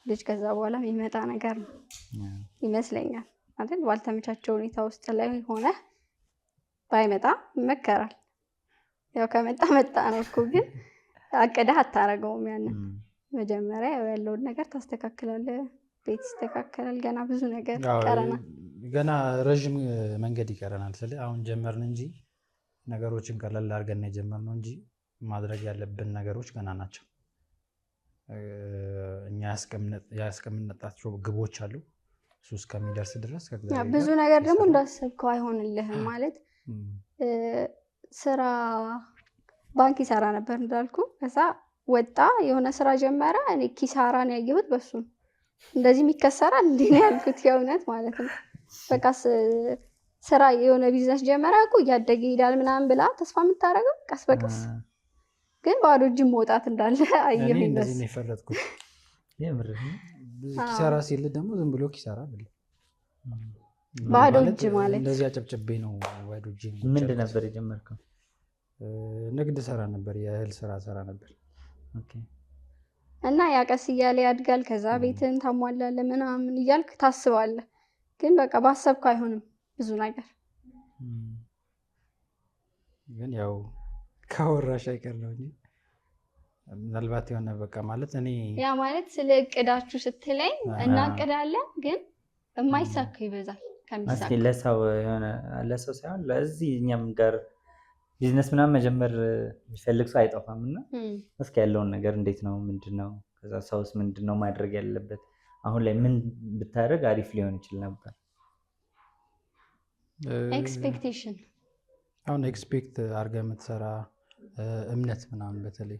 ልጅ ከዛ በኋላ የሚመጣ ነገር ነው ይመስለኛል አይደል? ባልተመቻቸው ሁኔታ ውስጥ ላይ ሆነ ባይመጣ ይመከራል። ያው ከመጣ መጣ ነው እኮ ግን አቅደህ አታረገውም። ያንን መጀመሪያ ያለውን ነገር ታስተካክላለህ። ቤት ይስተካከላል። ገና ብዙ ነገር ይቀረናል። ገና ረዥም መንገድ ይቀረናል። ስለዚህ አሁን ጀመርን እንጂ ነገሮችን ቀለል አድርገን የጀመርነው እንጂ ማድረግ ያለብን ነገሮች ገና ናቸው። እኛ ያስቀምጥናቸው ግቦች አሉ። እሱ እስከሚደርስ ድረስ ብዙ ነገር ደግሞ እንዳሰብከው አይሆንልህም። ማለት ስራ ባንክ ይሰራ ነበር እንዳልኩ። ከዛ ወጣ የሆነ ስራ ጀመረ። እኔ ኪሳራን ያየሁት በሱ ነው። እንደዚህ የሚከሰራል እንዴ ነው ያልኩት። የእውነት ማለት ነው። በቃ ስራ የሆነ ቢዝነስ ጀመረ እኮ እያደገ ይሄዳል ምናምን ብላ ተስፋ የምታደርገው ቀስ በቀስ ግን ባዶ እጅ መውጣት እንዳለ አየሁኝ። እንደዚህ ነው የፈረጥኩት። ኪሳራ ሲል ደግሞ ዝም ብሎ ኪሳራ አይደለም። ባዶ እጅ ማለት እንደዚህ አጨብጭቤ ነው ባዶ እጅ። ምንድን ነበር የጀመርከው? ንግድ ሰራ ነበር። የእህል ስራ ሰራ ነበር። እና ያቀስ እያለ ያድጋል። ከዛ ቤትን ታሟላለህ ምናምን እያልክ ታስባለህ። ግን በቃ ባሰብከው አይሆንም ብዙ ነገር። ግን ያው ካወራሽ አይቀር ነው እንጂ ምናልባት የሆነ በቃ ማለት እኔ ያ ማለት ስለ እቅዳችሁ ስትለኝ እናቅዳለን ግን የማይሳካ ይበዛል ከሚሳካ። ለሰው ሳይሆን ለዚህ እኛም ጋር ቢዝነስ ምናምን መጀመር የሚፈልግ ሰው አይጠፋም። እና እስኪ ያለውን ነገር እንዴት ነው ምንድን ነው ከዛ ሰውስ ምንድን ነው ማድረግ ያለበት? አሁን ላይ ምን ብታደርግ አሪፍ ሊሆን ይችል ነበር? ኤክስፔክቴሽን አሁን ኤክስፔክት አድርገህ የምትሰራ እምነት ምናምን በተለይ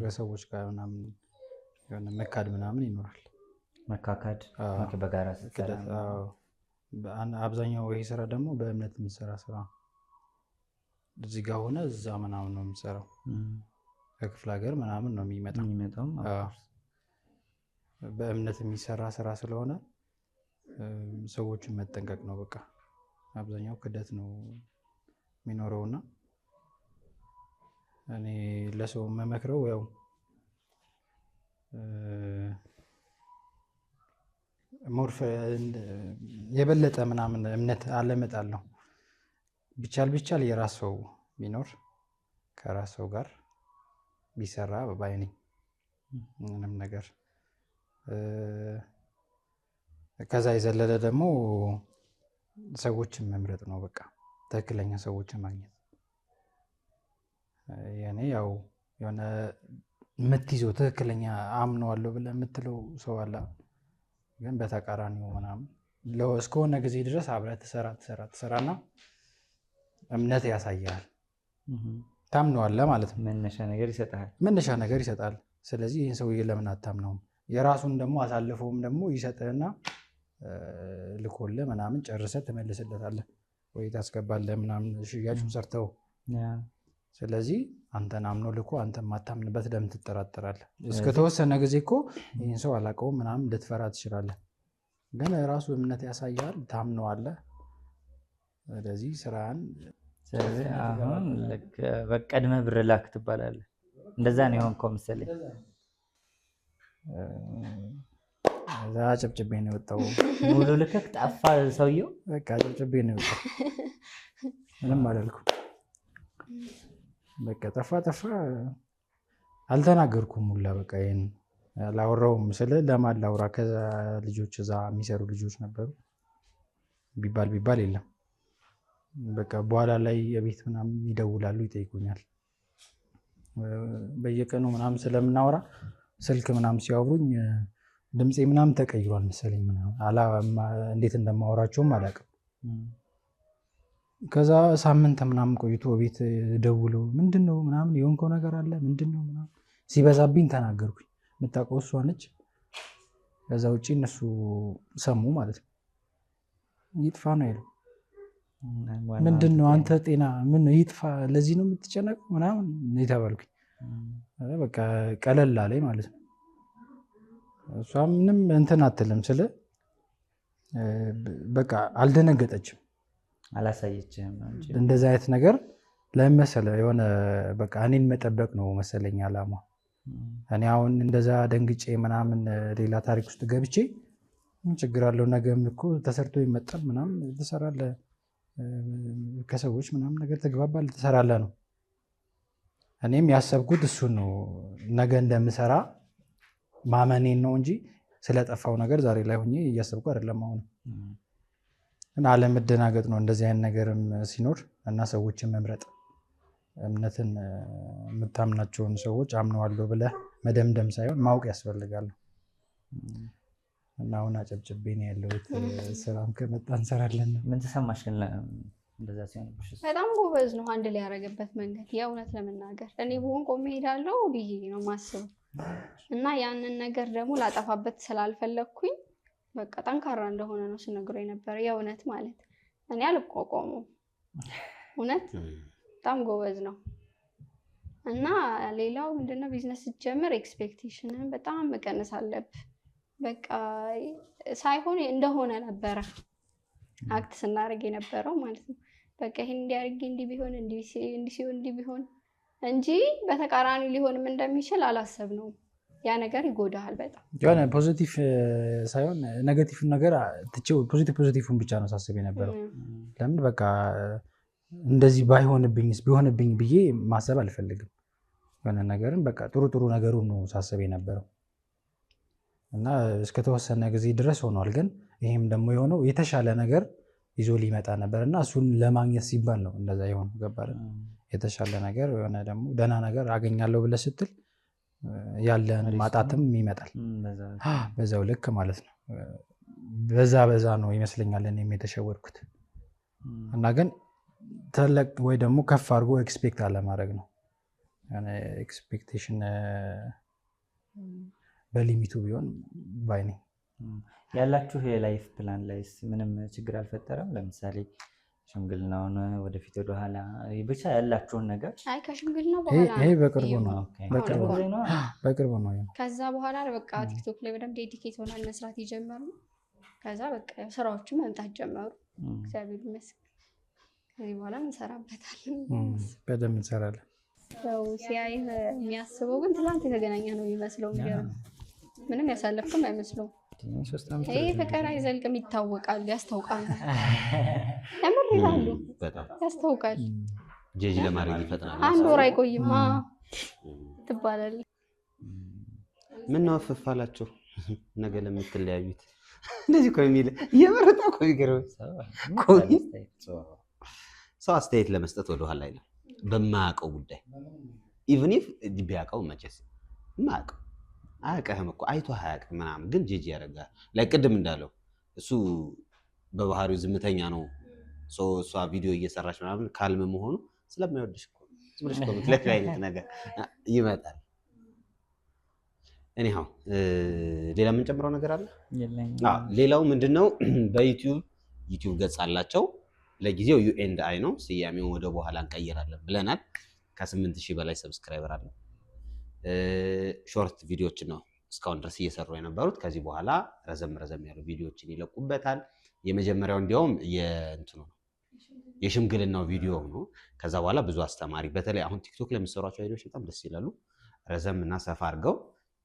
ከሰዎች ጋር ምናምን የሆነ መካድ ምናምን ይኖራል። መካካድ በጋራ ስትሰራ አብዛኛው ይሄ ስራ ደግሞ በእምነት የምትሰራ ስራ እዚህ ጋር ሆነ እዛ ምናምን ነው የምትሰራው። ከክፍለ ሀገር ምናምን ነው የሚመጣው። በእምነት የሚሰራ ስራ ስለሆነ ሰዎችን መጠንቀቅ ነው በቃ። አብዛኛው ክደት ነው የሚኖረውና እኔ ለሰው መመክረው ያው ሞርፍ የበለጠ ምናምን እምነት አለመጣል ነው። ቢቻል የራስ ሰው ቢኖር ከራስ ሰው ጋር ቢሰራ ባይ ነኝ። ምንም ነገር ከዛ የዘለለ ደግሞ ሰዎችን መምረጥ ነው በቃ። ትክክለኛ ሰዎችን ማግኘት። ያኔ ያው የሆነ የምትይዘው ትክክለኛ አምነዋለሁ ብለህ የምትለው ሰው አለ። ግን በተቃራኒው ምናምን እስከሆነ ጊዜ ድረስ አብረህ ትሰራና እምነት ያሳያል። ታምነዋለህ ማለት ነው። መነሻ ነገር ይሰጣል። ስለዚህ ይህን ሰውዬ ለምን አታምነውም? የራሱን ደግሞ አሳልፈውም ደግሞ ይሰጥህና ልኮልህ ምናምን ጨርሰህ ትመልስለታለህ ወይ ታስገባለህ ምናምን ሽያጩን ሰርተው። ስለዚህ አንተን አምኖ ልኮ አንተ ማታምንበት ለምን ትጠራጠራለህ? እስከተወሰነ ጊዜ እኮ ይህን ሰው አላውቀውም ምናምን ልትፈራ ትችላለህ። ግን ራሱ እምነት ያሳያል፣ ታምነዋለህ። ስለዚህ ስራን አሁን በቀድመህ ብር ላክ ትባላለህ። እንደዛ ነው የሆንከው መሰለኝ። እዛ ጨብጭቤ ነው የወጣው። ሙሉ ልከክ ጠፋ ሰውየው። በቃ ጨብጭቤ ነው የወጣው። ምንም አላልኩም። በቃ ጠፋ። አልተናገርኩም ሁላ በቃ ይሄን አላወራውም ስለ ለማን ላውራ ከዛ ልጆች እዛ የሚሰሩ ልጆች ነበሩ ቢባል የለም በቃ በኋላ ላይ የቤት ምናምን ይደውላሉ ይጠይቁኛል በየቀኑ ምናምን ስለምናወራ ስልክ ምናምን ሲያወሩኝ ድምፄ ምናምን ተቀይሯል መሰለኝ ምናምን እንዴት እንደማወራቸውም አላውቅም ከዛ ሳምንት ምናምን ቆይቶ ቤት ደውሎ ምንድነው ምናምን የሆንከው ነገር አለ ምንድነው ምናምን ሲበዛብኝ ተናገርኩኝ የምታውቀው እሷ ነች ከዛ ውጪ እነሱ ሰሙ ማለት ነው ይጥፋ ነው ያለው ምንድነው አንተ ጤና ምን ይጥፋ ለዚህ ነው የምትጨነቀው ምናምን የተባልኩኝ በቃ ቀለል አለኝ ማለት ነው እሷ ምንም እንትን አትልም ስለ በቃ አልደነገጠችም አላሳየችም እንደዛ አይነት ነገር ለመሰለ የሆነ በቃ እኔን መጠበቅ ነው መሰለኝ አላማ እኔ አሁን እንደዛ ደንግጬ ምናምን ሌላ ታሪክ ውስጥ ገብቼ ምን ችግር አለው ነገም እኮ ተሰርቶ ይመጣል ምናምን ትሰራለህ ከሰዎች ምናምን ነገር ተግባባል ትሰራለህ ነው እኔም ያሰብኩት እሱ ነው ነገ እንደምሰራ ማመኔን ነው እንጂ ስለጠፋው ነገር ዛሬ ላይ ሆኜ እያሰብኩ አይደለም አሁን እና አለመደናገጥ ነው እንደዚህ አይነት ነገርም ሲኖር እና ሰዎችን መምረጥ እምነትን የምታምናቸውን ሰዎች አምነዋለሁ ብለህ መደምደም ሳይሆን ማወቅ ያስፈልጋል እና አሁን አጨብጭቤ ነው ያለሁት ስራም ከመጣ እንሰራለን ምን ተሰማሽ ግን እንደዛ ሲሆን በጣም ጎበዝ ነው አንድ ላይ ያደረገበት መንገድ የእውነት ለመናገር እኔ ብሆን ቆሜ ሄዳለሁ ብዬ ነው ማስበው እና ያንን ነገር ደግሞ ላጠፋበት ስላልፈለግኩኝ በቃ ጠንካራ እንደሆነ ነው ሲነግረው የነበረ የእውነት ማለት እኔ አልቋቋመውም እውነት በጣም ጎበዝ ነው እና ሌላው ምንድነው ቢዝነስ ስትጀምር ኤክስፔክቴሽንን በጣም መቀነስ አለብህ በቃ ሳይሆን እንደሆነ ነበረ አክት ስናደርግ የነበረው ማለት ነው በቃ ይሄን እንዲያርግ እንዲህ ቢሆን እንዲህ ሲሆን እንዲህ ቢሆን እንጂ በተቃራኒ ሊሆንም እንደሚችል አላሰብነውም ያ ነገር ይጎዳሃል በጣም የሆነ ፖዚቲቭ ሳይሆን ኔጌቲቭ ነገር ትቼው ፖዚቲቭን ብቻ ነው ሳስብ የነበረው ለምን በቃ እንደዚህ ባይሆንብኝስ ቢሆንብኝ ብዬ ማሰብ አልፈልግም የሆነ ነገርን በቃ ጥሩ ነገሩን ነው ሳስብ የነበረው እና እስከተወሰነ ጊዜ ድረስ ሆኗል ግን ይሄም ደግሞ የሆነው የተሻለ ነገር ይዞ ሊመጣ ነበርና እሱን ለማግኘት ሲባል ነው እንደዛ የሆነው ገባለ የተሻለ ነገር የሆነ ደግሞ ደህና ነገር አገኛለሁ ብለህ ስትል ያለን ማጣትም ይመጣል በዛው ልክ ማለት ነው በዛ ነው ይመስለኛል እኔም የተሸወድኩት እና ግን ተለቅ ወይ ደግሞ ከፍ አድርጎ ኤክስፔክት አለማድረግ ነው ያኔ ኤክስፔክቴሽን በሊሚቱ ቢሆን ባይ ነኝ ያላችሁ የላይፍ ፕላን ላይስ ምንም ችግር አልፈጠረም ለምሳሌ ሽምግልናውን ወደፊት ወደ ኋላ ብቻ ያላችሁን ነገር አይ ከሽምግልና በኋላ ይሄ በቅርቡ ነው ከዛ በኋላ በቃ ቲክቶክ ላይ በደንብ ዴዲኬት ሆናል መስራት ይጀምሩ ከዛ በቃ ስራዎችን መምጣት ጀመሩ እግዚአብሔር ይመስገን ከዚህ በኋላ እንሰራበታለን በደንብ እንሰራለን ያው ሲያይ የሚያስበው ግን ትላንት የተገናኘ ነው የሚመስለው ምንም ያሳለፍኩም አይመስለውም ይሄ ፍቅር አይዘልቅም ይታወቃል ያስታውቃል ለምን ይላሉ ያስታውቃል ጄጂ ለማድረግ ይፈጥናል አንድ ወር አይቆይማ ትባላል ምን ነው ፈፋላችሁ ነገ ለምትለያዩት እንደዚህ እኮ የሚል የመረጣ እኮ ይገርም ሰው አስተያየት ለመስጠት ወደ ኋላ አይደለም በማያውቀው ጉዳይ ኢቭን ኢፍ ቢያውቀው መቼስ ማያውቀው አያውቅህም እኮ አይቶ አያውቅም ምናምን ግን ጂጂ ያደርጋል ላይ ቅድም እንዳለው እሱ በባህሪው ዝምተኛ ነው እሷ ቪዲዮ እየሰራች ምናምን ካልም መሆኑ ስለማይወድሽ እኮ ዝምብለሽ እኮ ምትለክ አይነት ነገር ይመጣል anyhow ሌላ ምን ጨምረው ነገር አለ ሌላው ምንድነው በዩቲዩብ ገጽ አላቸው ለጊዜው U&I ነው ስያሜውን ወደ በኋላ እንቀይራለን ብለናል ከ8000 በላይ ሰብስክራይበር አለ ሾርት ቪዲዮዎች ነው እስካሁን ድረስ እየሰሩ የነበሩት ከዚህ በኋላ ረዘም ያሉ ቪዲዮዎችን ይለቁበታል የመጀመሪያው እንዲያውም የሽምግልናው ቪዲዮ ነው ከዛ በኋላ ብዙ አስተማሪ በተለይ አሁን ቲክቶክ ላይ የሚሰሯቸው ቪዲዮዎች በጣም ደስ ይላሉ ረዘምና ሰፋ አድርገው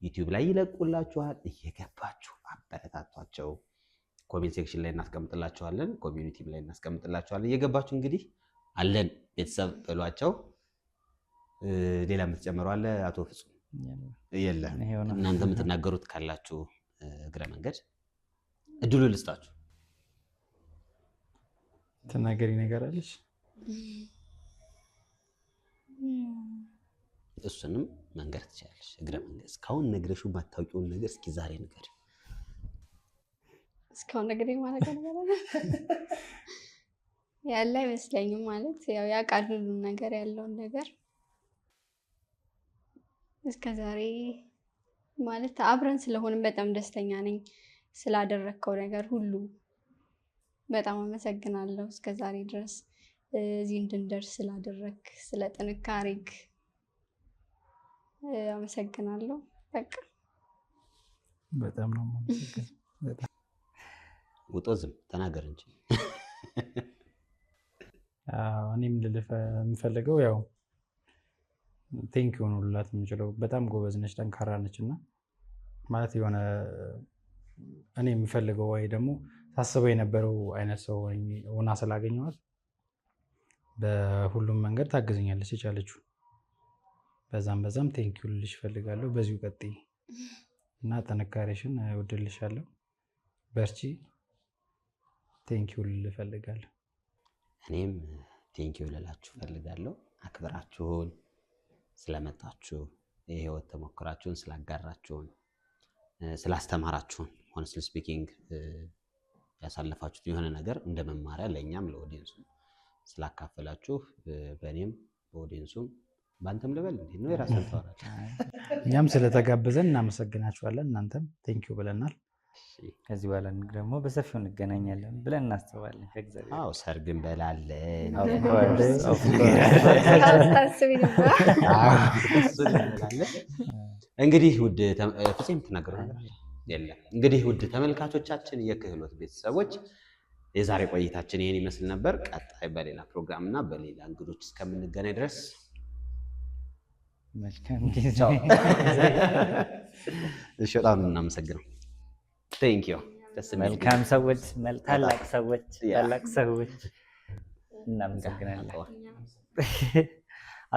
ዩቲዩብ ላይ ይለቁላችኋል እየገባችሁ አበረታቷቸው ኮሜንት ሴክሽን ላይ እናስቀምጥላችኋለን ኮሚዩኒቲ ላይ እናስቀምጥላችኋለን እየገባችሁ እንግዲህ አለን ቤተሰብ ብሏቸው ሌላ የምትጨምረው አለ አቶ ፍጹም የለም። እናንተ የምትናገሩት ካላችሁ እግረ መንገድ እድሉ ልስጣችሁ። ተናገሪ ነገር አለሽ? እሱንም መንገር ትችላለሽ እግረ መንገድ። እስካሁን ነግረሽው የማታውቂውን ነገር እስኪ ዛሬ ንገሪ። እስካሁን ነግሬ ማለት ነገር ያለ አይመስለኝም። ማለት ያው ያውቃል ሁሉን ነገር ያለውን ነገር እስከዛሬ ማለት አብረን ስለሆንም በጣም ደስተኛ ነኝ። ስላደረግከው ነገር ሁሉ በጣም አመሰግናለሁ። እስከዛሬ ድረስ እዚህ እንድንደርስ ስላደረግ ስለ ጥንካሬክ አመሰግናለሁ። በቃ በጣም ነው የማመሰግነው። በጣም ውጦ ዝም ተናገር እንጂ። እኔም ልልህ የምፈልገው ያው ቴንኪው ነው ልላት የምችለው። በጣም ጎበዝ ነች፣ ጠንካራ ነች እና ማለት የሆነ እኔ የምፈልገው ወይ ደግሞ ታስበው የነበረው አይነት ሰው ሆና ስላገኘኋት በሁሉም መንገድ ታግዘኛለች የቻለችው። በዛም ቴንኪው ልልሽ እፈልጋለሁ። በዚሁ ቀጥይ እና ጥንካሬሽን እወድልሻለሁ። በርቺ። ቴንኪው ልል እፈልጋለሁ። እኔም ቴንኪው ልላችሁ እፈልጋለሁ። አክብራችሁን ስለመጣችሁ የህይወት ተሞክራችሁን ስላጋራችሁን ስላስተማራችሁን ሆነስትሊ ስፒኪንግ ያሳለፋችሁት የሆነ ነገር እንደ መማሪያ ለእኛም ለኦዲየንሱ ስላካፈላችሁ በእኔም በኦዲየንሱም በአንተም ልበል እንዴ ነው የራስን ተዋራለህ። እኛም ስለተጋበዘን እናመሰግናችኋለን። እናንተም ቴንኪው ብለናል። ከዚህ በኋላ ደግሞ በሰፊው እንገናኛለን ብለን እናስባለን። ከእግዚአብሔር አዎ ሰርግ እንበላለን። እንግዲህ ውድ ፍጹም ተናገረው የለም። እንግዲህ ውድ ተመልካቾቻችን የክህሎት ቤተሰቦች የዛሬ ቆይታችን ይሄን ይመስል ነበር። ቀጣይ በሌላ ፕሮግራም እና በሌላ እንግዶች እስከምንገናኝ ድረስ መልካም ጊዜ። እሺ፣ በጣም እናመሰግናለን። ቴንኪዩ። መልካም ሰዎች፣ ታላቅ ሰዎች እናመሰግናለን።